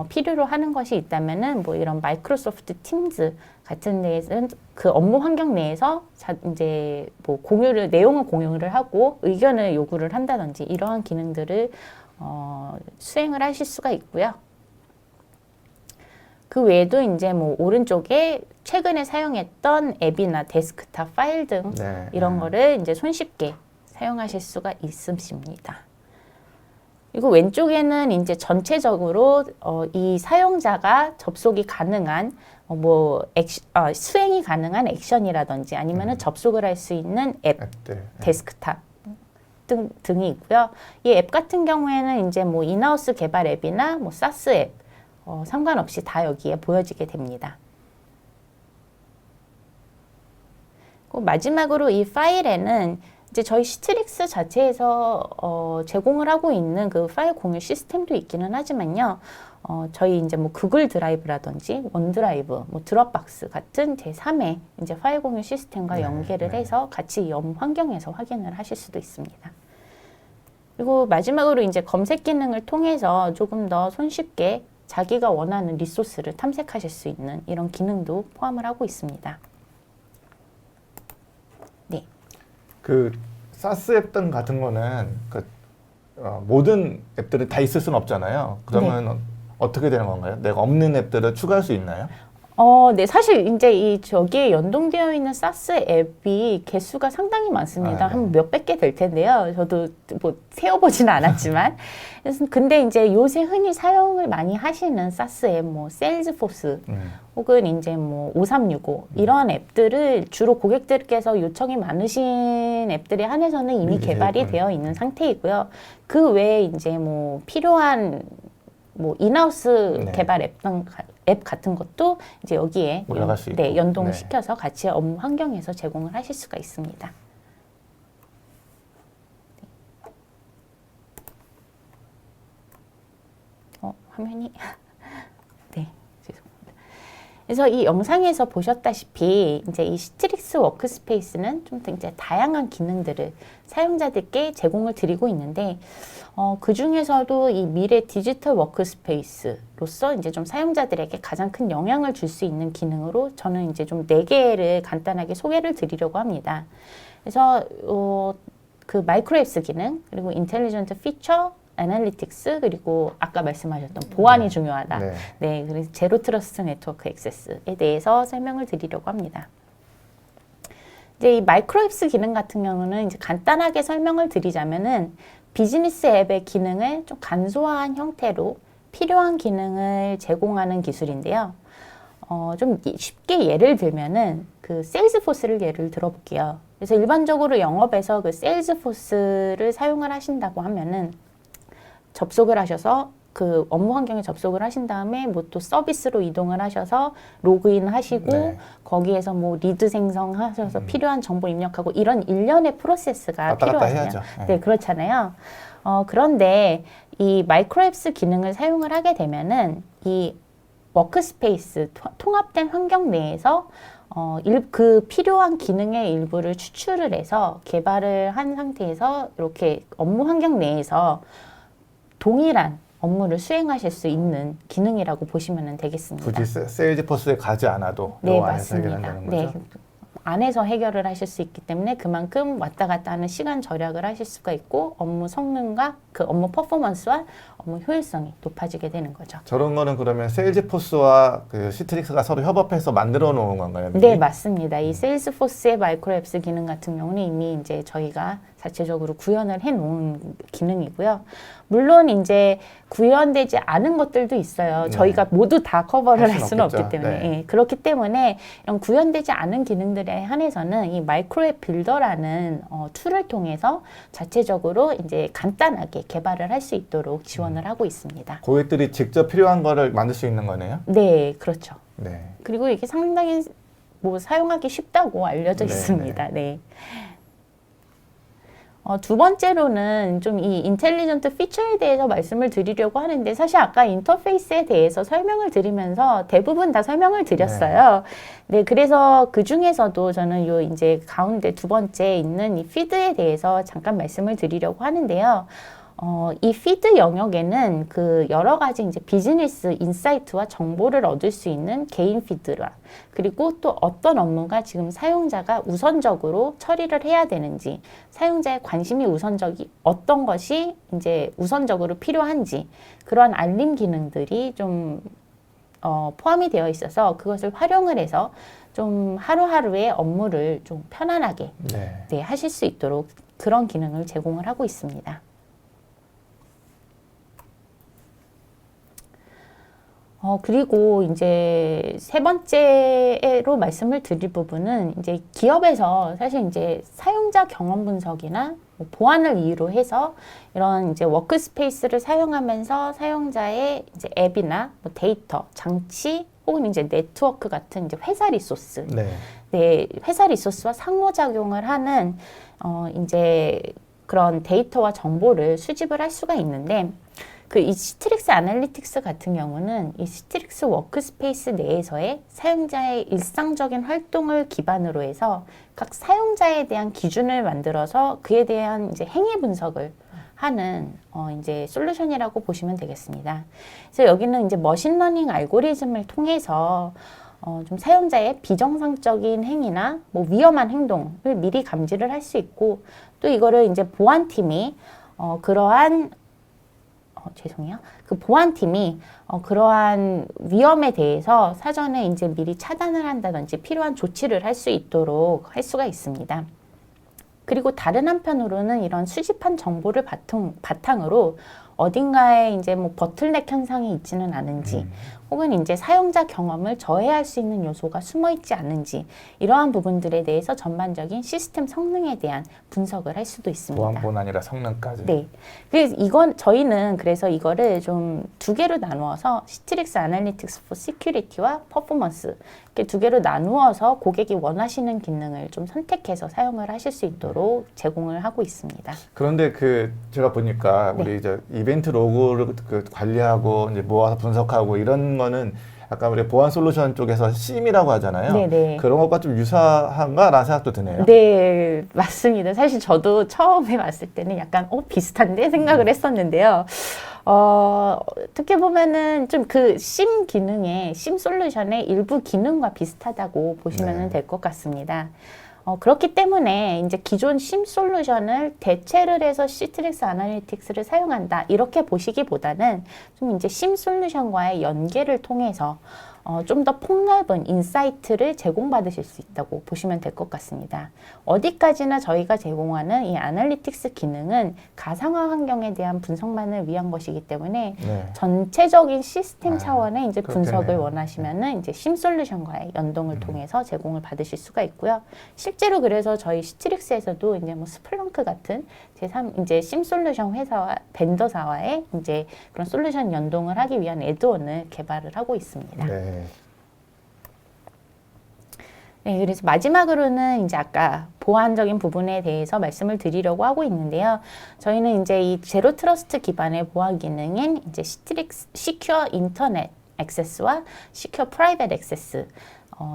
필요로 하는 것이 있다면은 뭐 이런 마이크로소프트 팀즈 같은 데에서는 그 업무 환경 내에서 이제 뭐 내용을 공유를 하고 의견을 요구를 한다든지 이러한 기능들을 수행을 하실 수가 있고요. 그 외에도 이제 뭐 오른쪽에 최근에 사용했던 앱이나 데스크탑 파일 등 이런 거를 이제 손쉽게 사용하실 수가 있습니다. 그리고 왼쪽에는 이제 전체적으로 이 사용자가 접속이 가능한 수행이 가능한 액션이라든지 아니면은 접속을 할 수 있는 앱들, 데스크탑 등이 있고요. 이 앱 같은 경우에는 이제 뭐 인하우스 개발 앱이나 뭐 사스 앱 상관없이 다 여기에 보여지게 됩니다. 마지막으로 이 파일에는 이제 저희 시트릭스 자체에서 제공을 하고 있는 그 파일 공유 시스템도 있기는 하지만요. 저희 이제 뭐 구글 드라이브라든지 원드라이브, 뭐 드롭박스 같은 제3의 이제 파일 공유 시스템과 연계를 해서 같이 이 업무 환경에서 확인을 하실 수도 있습니다. 그리고 마지막으로 이제 검색 기능을 통해서 조금 더 손쉽게 자기가 원하는 리소스를 탐색하실 수 있는 이런 기능도 포함을 하고 있습니다. 네. 그 사스 앱 등 같은 거는 모든 앱들이 다 있을 수는 없잖아요. 그러면 어떻게 되는 건가요? 내가 없는 앱들을 추가할 수 있나요? 네, 사실 이제 저기에 연동되어 있는 사스 앱이 개수가 상당히 많습니다. 한 몇백 개 될 텐데요. 저도 뭐 세어보지는 않았지만. 그래서 근데 이제 요새 흔히 사용을 많이 하시는 사스 앱, 뭐 세일즈포스 혹은 이제 뭐 5365 이런 앱들을 주로 고객들께서 요청이 많으신 앱들에 한해서는 이미 개발이 되어 있는 상태이고요. 그 외에 이제 뭐 필요한 뭐 인하우스 개발 앱 같은 것도 이제 여기에 올라갈 수 있고. 연동시켜서 같이 업무 환경에서 제공을 하실 수가 있습니다. 화면이 네, 죄송합니다. 그래서 이 영상에서 보셨다시피 이제 이 시트릭스 워크스페이스는 좀 이제 다양한 기능들을 사용자들께 제공을 드리고 있는데 그 중에서도 이 미래 디지털 워크스페이스로서 이제 좀 사용자들에게 가장 큰 영향을 줄 수 있는 기능으로 저는 이제 좀 4개를 간단하게 소개를 드리려고 합니다. 그래서 그 마이크로 앱스 기능, 그리고 인텔리전트 피처, 애널리틱스, 그리고 아까 말씀하셨던 보안이 중요하다. 네, 그래서 제로 트러스트 네트워크 액세스에 대해서 설명을 드리려고 합니다. 이제 이 마이크로 앱스 기능 같은 경우는 이제 간단하게 설명을 드리자면은 비즈니스 앱의 기능을 좀 간소화한 형태로 필요한 기능을 제공하는 기술인데요. 좀 쉽게 예를 들면은 그 세일즈포스를 예를 들어볼게요. 그래서 일반적으로 영업에서 그 세일즈포스를 사용을 하신다고 하면은 접속을 하셔서 그 업무 환경에 접속을 하신 다음에 뭐 또 서비스로 이동을 하셔서 로그인 하시고 거기에서 뭐 리드 생성하셔서 필요한 정보 입력하고 이런 일련의 프로세스가 필요하잖아요. 네, 그렇잖아요. 그런데 이 마이크로 앱스 기능을 사용을 하게 되면은 이 워크스페이스 통합된 환경 내에서 그 필요한 기능의 일부를 추출을 해서 개발을 한 상태에서 이렇게 업무 환경 내에서 동일한 업무를 수행하실 수 있는 기능이라고 보시면 되겠습니다. 굳이 세일즈포스에 가지 않아도 네, 안에서 맞습니다. 해결한다는 거죠? 네, 안에서 해결을 하실 수 있기 때문에 그만큼 왔다 갔다 하는 시간 절약을 하실 수가 있고 업무 성능과 그 업무 퍼포먼스와 업무 효율성이 높아지게 되는 거죠. 저런 거는 그러면 세일즈포스와 그 시트릭스가 서로 협업해서 만들어 놓은 건가요? 미리? 네, 맞습니다. 이 세일즈포스의 마이크로 앱스 기능 같은 경우는 이미 이제 저희가 자체적으로 구현을 해 놓은 기능이고요. 물론 이제 구현되지 않은 것들도 있어요. 저희가 모두 다 커버를 할 수는 없기 때문에. 예, 그렇기 때문에 이런 구현되지 않은 기능들에 한해서는 이 마이크로 앱 빌더라는 툴을 통해서 자체적으로 이제 간단하게 개발을 할 수 있도록 지원을 하고 있습니다. 고객들이 직접 필요한 거를 만들 수 있는 거네요? 네, 그렇죠. 네. 그리고 이게 상당히 뭐 사용하기 쉽다고 알려져 있습니다. 네. 두 번째로는 좀 이 인텔리전트 피처에 대해서 말씀을 드리려고 하는데 사실 아까 인터페이스에 대해서 설명을 드리면서 대부분 다 설명을 드렸어요. 네, 그래서 그 중에서도 저는 요 이제 가운데 두 번째 있는 이 피드에 대해서 잠깐 말씀을 드리려고 하는데요. 이 피드 영역에는 그 여러 가지 이제 비즈니스 인사이트와 정보를 얻을 수 있는 개인 피드라 그리고 또 어떤 업무가 지금 사용자가 우선적으로 처리를 해야 되는지 사용자의 관심이 우선적이 어떤 것이 이제 우선적으로 필요한지 그러한 알림 기능들이 좀 포함이 되어 있어서 그것을 활용을 해서 좀 하루하루의 업무를 좀 편안하게 네, 하실 수 있도록 그런 기능을 제공을 하고 있습니다. 그리고 이제 세 번째로 말씀을 드릴 부분은 이제 기업에서 사실 이제 사용자 경험 분석이나 뭐 보안을 이유로 해서 이런 이제 워크스페이스를 사용하면서 사용자의 이제 앱이나 뭐 데이터, 장치 혹은 이제 네트워크 같은 이제 회사 리소스 네, 회사 리소스와 상호작용을 하는 이제 그런 데이터와 정보를 수집을 할 수가 있는데 이 시트릭스 아날리틱스 같은 경우는 이 시트릭스 워크스페이스 내에서의 사용자의 일상적인 활동을 기반으로 해서 각 사용자에 대한 기준을 만들어서 그에 대한 이제 행위 분석을 하는 이제 솔루션이라고 보시면 되겠습니다. 그래서 여기는 이제 머신러닝 알고리즘을 통해서 좀 사용자의 비정상적인 행위나 뭐 위험한 행동을 미리 감지를 할 수 있고 또 이거를 이제 보안팀이 그러한 그 보안팀이 그러한 위험에 대해서 사전에 이제 미리 차단을 한다든지 필요한 조치를 할 수 있도록 할 수가 있습니다. 그리고 다른 한편으로는 이런 수집한 정보를 바탕으로 어딘가에 이제 뭐 버틀넥 현상이 있지는 않은지 혹은 이제 사용자 경험을 저해할 수 있는 요소가 숨어 있지 않은지 이러한 부분들에 대해서 전반적인 시스템 성능에 대한 분석을 할 수도 있습니다. 보안뿐 아니라 성능까지. 네. 그래서 저희는 그래서 이거를 좀 두 개로 나누어서 시트릭스 아날리틱스 포 시큐리티와 퍼포먼스 이렇게 두 개로 나누어서 고객이 원하시는 기능을 좀 선택해서 사용을 하실 수 있도록 제공을 하고 있습니다. 그런데 제가 보니까 우리 이제 이벤트 로그를 관리하고 이제 모아서 분석하고 이런 거는 약간 우리 보안 솔루션 쪽에서 심이라고 하잖아요. 네네. 그런 것과 좀 유사한가라는 생각도 드네요. 네, 맞습니다. 사실 저도 처음에 봤을 때는 약간 비슷한데 생각을 했었는데요. 어떻게 보면은 좀 심 기능의 심 솔루션의 일부 기능과 비슷하다고 보시면 될 것 같습니다. 그렇기 때문에 이제 기존 심 솔루션을 대체를 해서 시트릭스 아날리틱스를 사용한다 이렇게 보시기보다는 좀 이제 심 솔루션과의 연계를 통해서 좀 더 폭넓은 인사이트를 제공받으실 수 있다고 보시면 될 것 같습니다. 어디까지나 저희가 제공하는 이 아날리틱스 기능은 가상화 환경에 대한 분석만을 위한 것이기 때문에 전체적인 시스템 차원의 이제 분석을 원하시면은 이제 심 솔루션과의 연동을 통해서 제공을 받으실 수가 있고요. 실제로 그래서 저희 시트릭스에서도 이제 뭐 스플렁크 같은 이제 심 솔루션 회사와 벤더사와의 이제 그런 솔루션 연동을 하기 위한 애드온을 개발을 하고 있습니다. 네, 그래서 마지막으로는 이제 아까 보안적인 부분에 대해서 말씀을 드리려고 하고 있는데요. 저희는 이제 이 제로 트러스트 기반의 보안 기능인 이제 시큐어 인터넷 액세스와 시큐어 프라이빗 액세스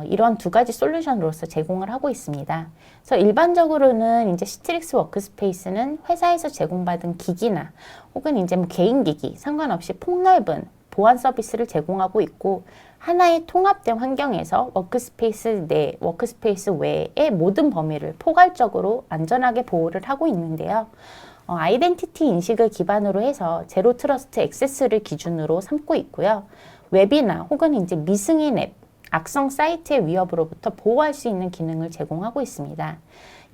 이런 두 가지 솔루션으로서 제공을 하고 있습니다. 그래서 일반적으로는 이제 시트릭스 워크스페이스는 회사에서 제공받은 기기나 혹은 이제 뭐 개인 기기 상관없이 폭넓은 보안 서비스를 제공하고 있고 하나의 통합된 환경에서 워크스페이스 외의 모든 범위를 포괄적으로 안전하게 보호를 하고 있는데요. 아이덴티티 인식을 기반으로 해서 제로 트러스트 액세스를 기준으로 삼고 있고요. 웹이나 혹은 이제 미승인 앱, 악성 사이트의 위협으로부터 보호할 수 있는 기능을 제공하고 있습니다.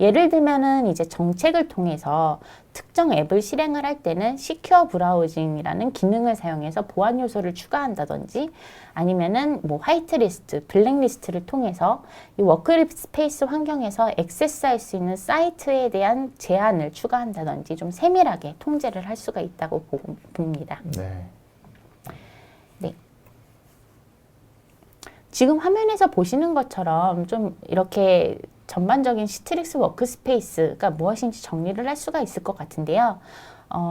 예를 들면은 이제 정책을 통해서 특정 앱을 실행을 할 때는 시큐어 브라우징이라는 기능을 사용해서 보안 요소를 추가한다든지 아니면은 뭐 화이트리스트, 블랙리스트를 통해서 이 워크스페이스 환경에서 액세스할 수 있는 사이트에 대한 제한을 추가한다든지 좀 세밀하게 통제를 할 수가 있다고 봅니다. 네. 지금 화면에서 보시는 것처럼 좀 이렇게 전반적인 시트릭스 워크스페이스가 무엇인지 정리를 할 수가 있을 것 같은데요.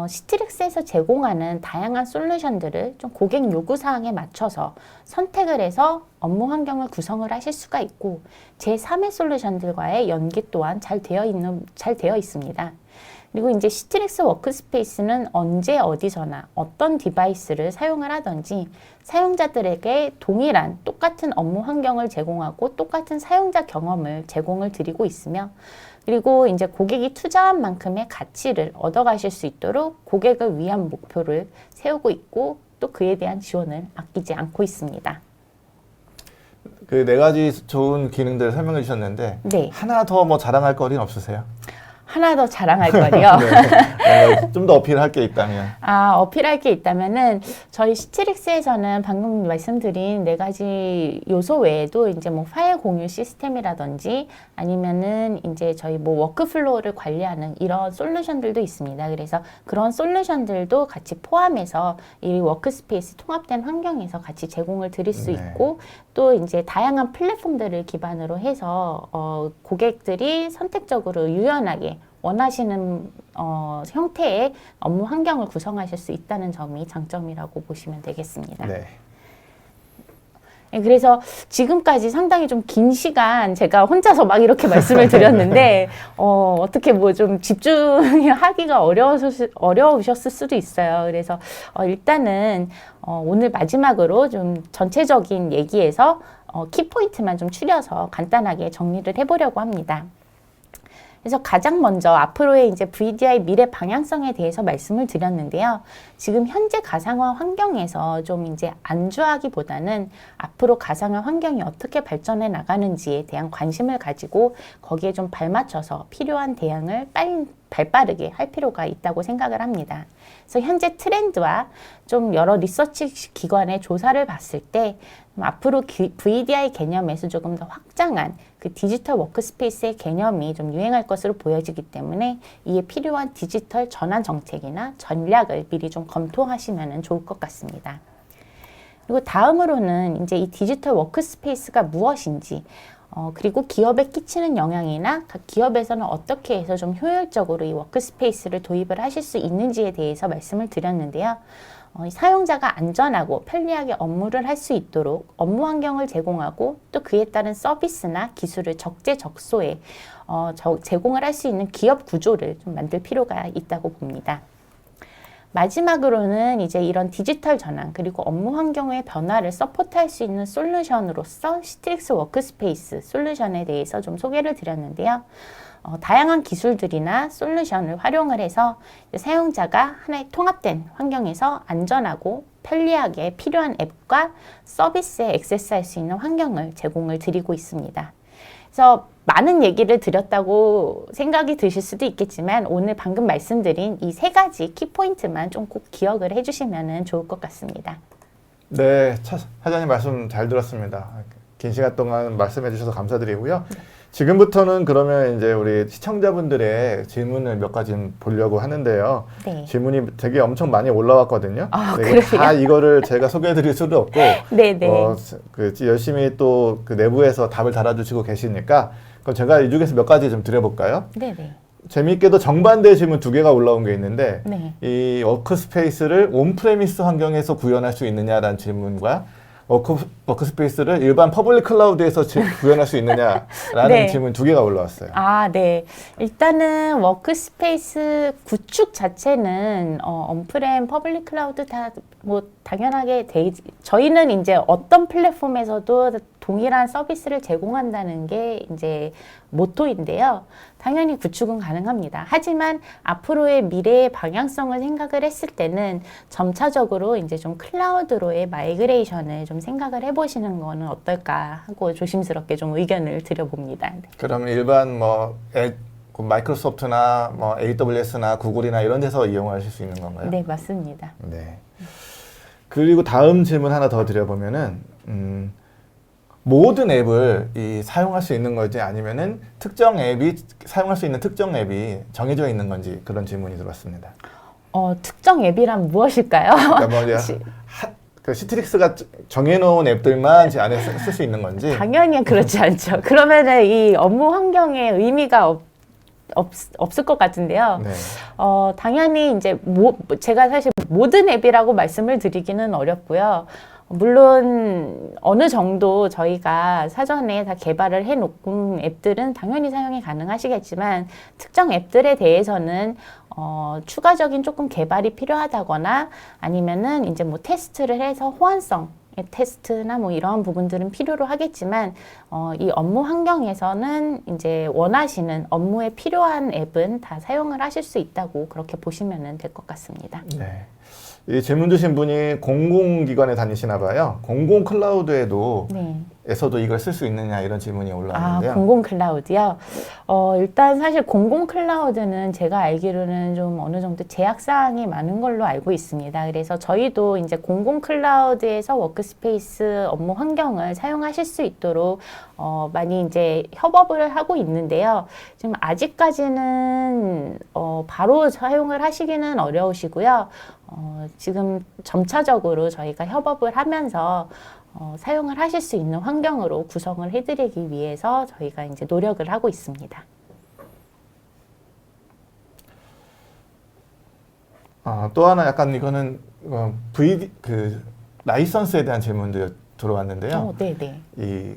시트릭스에서 제공하는 다양한 솔루션들을 좀 고객 요구사항에 맞춰서 선택을 해서 업무 환경을 구성을 하실 수가 있고 제3의 솔루션들과의 연계 또한 잘 되어 있습니다. 그리고 이제 시트릭스 워크스페이스는 언제 어디서나 어떤 디바이스를 사용을 하든지 사용자들에게 동일한 똑같은 업무 환경을 제공하고 똑같은 사용자 경험을 제공을 드리고 있으며 그리고 이제 고객이 투자한 만큼의 가치를 얻어가실 수 있도록 고객을 위한 목표를 세우고 있고 또 그에 대한 지원을 아끼지 않고 있습니다. 그 네 가지 좋은 기능들을 설명해 주셨는데 하나 더 뭐 자랑할 거리는 없으세요? 하나 더 자랑할 거요. 좀 더 어필할 게 있다면. 어필할 게 있다면은 저희 시트릭스에서는 방금 말씀드린 네 가지 요소 외에도 이제 뭐 파일 공유 시스템이라든지 아니면은 이제 저희 뭐 워크플로우를 관리하는 이런 솔루션들도 있습니다. 그래서 그런 솔루션들도 같이 포함해서 이 워크스페이스 통합된 환경에서 같이 제공을 드릴 수 네. 있고 또 이제 다양한 플랫폼들을 기반으로 해서 고객들이 선택적으로 유연하게 원하시는 형태의 업무 환경을 구성하실 수 있다는 점이 장점이라고 보시면 되겠습니다. 네. 네, 그래서 지금까지 상당히 좀 긴 시간 제가 혼자서 막 이렇게 말씀을 드렸는데 어떻게 뭐 좀 집중하기가 어려우셨을 수도 있어요. 그래서 일단은 오늘 마지막으로 좀 전체적인 얘기에서 키포인트만 좀 추려서 간단하게 정리를 해보려고 합니다. 그래서 가장 먼저 앞으로의 이제 VDI 미래 방향성에 대해서 말씀을 드렸는데요. 지금 현재 가상화 환경에서 좀 이제 안주하기보다는 앞으로 가상화 환경이 어떻게 발전해 나가는지에 대한 관심을 가지고 거기에 좀 발맞춰서 필요한 대응을 발빠르게 할 필요가 있다고 생각을 합니다. 그래서 현재 트렌드와 좀 여러 리서치 기관의 조사를 봤을 때 앞으로 VDI 개념에서 조금 더 확장한 그 디지털 워크스페이스의 개념이 좀 유행할 것으로 보여지기 때문에 이에 필요한 디지털 전환 정책이나 전략을 미리 좀 검토하시면 좋을 것 같습니다. 그리고 다음으로는 이제 이 디지털 워크스페이스가 무엇인지 그리고 기업에 끼치는 영향이나 각 기업에서는 어떻게 해서 좀 효율적으로 이 워크스페이스를 도입을 하실 수 있는지에 대해서 말씀을 드렸는데요. 사용자가 안전하고 편리하게 업무를 할 수 있도록 업무 환경을 제공하고 또 그에 따른 서비스나 기술을 적재적소에 제공을 할 수 있는 기업 구조를 좀 만들 필요가 있다고 봅니다. 마지막으로는 이제 이런 디지털 전환 그리고 업무 환경의 변화를 서포트할 수 있는 솔루션으로서 시트릭스 워크스페이스 솔루션에 대해서 좀 소개를 드렸는데요. 다양한 기술들이나 솔루션을 활용을 해서 사용자가 하나의 통합된 환경에서 안전하고 편리하게 필요한 앱과 서비스에 액세스할 수 있는 환경을 제공을 드리고 있습니다. 그래서 많은 얘기를 드렸다고 생각이 드실 수도 있겠지만 오늘 방금 말씀드린 이 세 가지 키포인트만 좀 꼭 기억을 해주시면 좋을 것 같습니다. 네, 사장님 말씀 잘 들었습니다. 긴 시간 동안 말씀해 주셔서 감사드리고요. 지금부터는 그러면 이제 우리 시청자분들의 질문을 몇 가지 보려고 하는데요. 네. 질문이 되게 엄청 많이 올라왔거든요. 그래요? 다 이거를 제가 소개해 드릴 수도 없고, 네네. 열심히 또 그 내부에서 답을 달아주시고 계시니까, 그럼 제가 이 중에서 몇 가지 좀 드려볼까요? 네네. 재미있게도 정반대 질문 두 개가 올라온 게 있는데, 네. 이 워크스페이스를 온프레미스 환경에서 구현할 수 있느냐라는 질문과 워크스페이스를 일반 퍼블릭 클라우드에서 구현할 수 있느냐라는 네. 질문 두 개가 올라왔어요. 네. 일단은 워크스페이스 구축 자체는 언프렘, 퍼블릭 클라우드 다 뭐 당연하게 저희는 이제 어떤 플랫폼에서도 동일한 서비스를 제공한다는 게 이제 모토인데요. 당연히 구축은 가능합니다. 하지만 앞으로의 미래의 방향성을 생각을 했을 때는 점차적으로 이제 좀 클라우드로의 마이그레이션을 좀 생각을 해보시는 거는 어떨까 하고 조심스럽게 좀 의견을 드려봅니다. 네. 그럼 일반 마이크로소프트나 AWS나 구글이나 이런 데서 이용하실 수 있는 건가요? 네, 맞습니다. 네. 그리고 다음 질문 하나 더 드려보면은 모든 앱을 사용할 수 있는 건지 아니면은 특정 앱이 사용할 수 있는 특정 앱이 정해져 있는 건지 그런 질문이 들어왔습니다. 특정 앱이란 무엇일까요? 그러니까 그 시트릭스가 정해놓은 앱들만 제 안에 쓸 수 있는 건지. 당연히 그렇지 않죠. 그러면은 이 업무 환경에 의미가 없을 것 같은데요. 네. 당연히 이제 제가 사실 모든 앱이라고 말씀을 드리기는 어렵고요. 물론 어느 정도 저희가 사전에 다 개발을 해놓은 앱들은 당연히 사용이 가능하시겠지만 특정 앱들에 대해서는 추가적인 조금 개발이 필요하다거나 아니면은 이제 뭐 테스트를 해서 호환성 테스트나 뭐 이러한 부분들은 필요로 하겠지만 이 업무 환경에서는 이제 원하시는 업무에 필요한 앱은 다 사용을 하실 수 있다고 그렇게 보시면 될 것 같습니다. 네. 이 질문 주신 분이 공공기관에 다니시나 봐요. 공공 클라우드에도 네. 에서도 이걸 쓸 수 있느냐 이런 질문이 올라왔는데요. 공공 클라우드요? 일단 사실 공공 클라우드는 제가 알기로는 좀 어느 정도 제약사항이 많은 걸로 알고 있습니다. 그래서 저희도 이제 공공 클라우드에서 워크스페이스 업무 환경을 사용하실 수 있도록 많이 이제 협업을 하고 있는데요. 지금 아직까지는 바로 사용을 하시기는 어려우시고요. 지금 점차적으로 저희가 협업을 하면서 사용을 하실 수 있는 환경으로 구성을 해드리기 위해서 저희가 이제 노력을 하고 있습니다. 또 하나 약간 이거는 라이선스에 대한 질문도 들어왔는데요. 네네. 이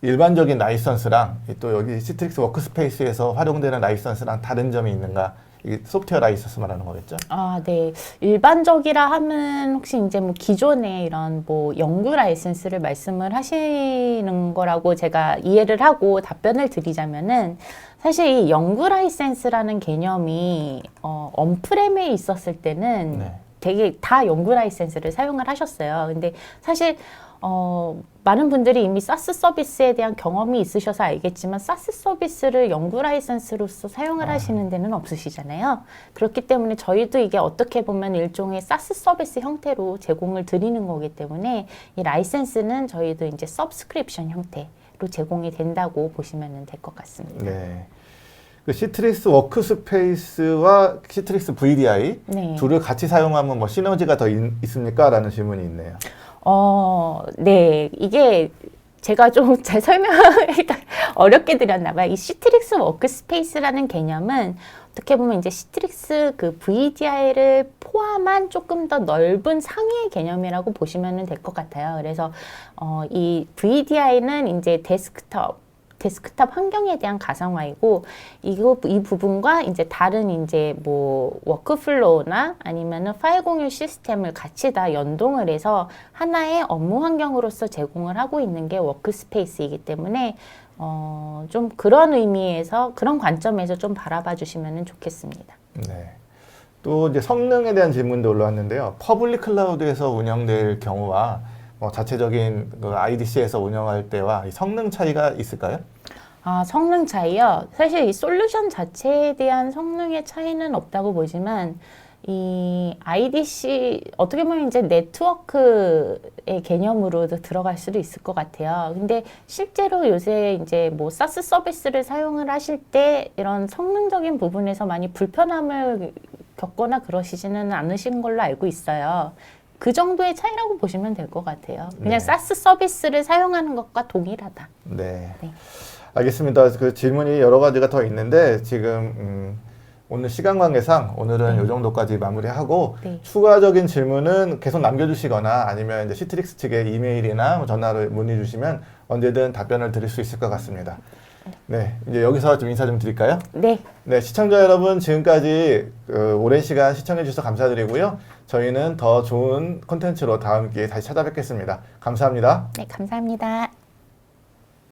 일반적인 라이선스랑 또 여기 시트릭스 워크스페이스에서 활용되는 라이선스랑 다른 점이 있는가? 이 소프트웨어 라이선스 말하는 거겠죠? 네. 일반적이라 하면 혹시 이제 뭐 기존의 이런 뭐 연구 라이센스를 말씀을 하시는 거라고 제가 이해를 하고 답변을 드리자면은 사실 이 연구 라이센스라는 개념이 언프렘에 있었을 때는 네. 되게 다 연구 라이센스를 사용을 하셨어요. 근데 사실 많은 분들이 이미 사스 서비스에 대한 경험이 있으셔서 알겠지만 사스 서비스를 연구 라이센스로서 사용을 하시는 데는 없으시잖아요. 그렇기 때문에 저희도 이게 어떻게 보면 일종의 사스 서비스 형태로 제공을 드리는 거기 때문에 이 라이센스는 저희도 이제 서브스크립션 형태로 제공이 된다고 보시면 될 것 같습니다. 네. 그 시트릭스 워크스페이스와 시트릭스 VDI 네. 둘을 같이 사용하면 뭐 시너지가 더 있습니까? 라는 질문이 있네요. 네. 이게 제가 좀 잘 설명을 어렵게 드렸나 봐요. 이 시트릭스 워크스페이스라는 개념은 어떻게 보면 이제 시트릭스 그 VDI를 포함한 조금 더 넓은 상위의 개념이라고 보시면 될 것 같아요. 그래서 이 VDI는 이제 데스크탑 환경에 대한 가상화이고 이 부분과 이제 다른 이제 뭐 워크플로우나 아니면은 파일 공유 시스템을 같이 다 연동을 해서 하나의 업무 환경으로서 제공을 하고 있는 게 워크스페이스이기 때문에 좀 그런 의미에서 그런 관점에서 좀 바라봐 주시면 좋겠습니다. 네. 또 이제 성능에 대한 질문도 올라왔는데요. 퍼블릭 클라우드에서 운영될 경우와 자체적인 그 IDC에서 운영할 때와 이 성능 차이가 있을까요? 성능 차이요? 사실 이 솔루션 자체에 대한 성능의 차이는 없다고 보지만 이 IDC 어떻게 보면 이제 네트워크의 개념으로도 들어갈 수도 있을 것 같아요. 근데 실제로 요새 이제 뭐 사스 서비스를 사용을 하실 때 이런 성능적인 부분에서 많이 불편함을 겪거나 그러시지는 않으신 걸로 알고 있어요. 그 정도의 차이라고 보시면 될 것 같아요. 그냥 네. 사스 서비스를 사용하는 것과 동일하다. 네. 네. 알겠습니다. 그 질문이 여러 가지가 더 있는데 지금 오늘 시간 관계상 오늘은 이 정도까지 마무리하고 네. 추가적인 질문은 계속 남겨주시거나 아니면 이제 시트릭스 측에 이메일이나 뭐 전화로 문의 주시면 언제든 답변을 드릴 수 있을 것 같습니다. 네, 이제 여기서 좀 인사 좀 드릴까요? 네. 네, 시청자 여러분 지금까지 오랜 시간 시청해 주셔서 감사드리고요. 저희는 더 좋은 콘텐츠로 다음 기회에 다시 찾아뵙겠습니다. 감사합니다. 네, 감사합니다.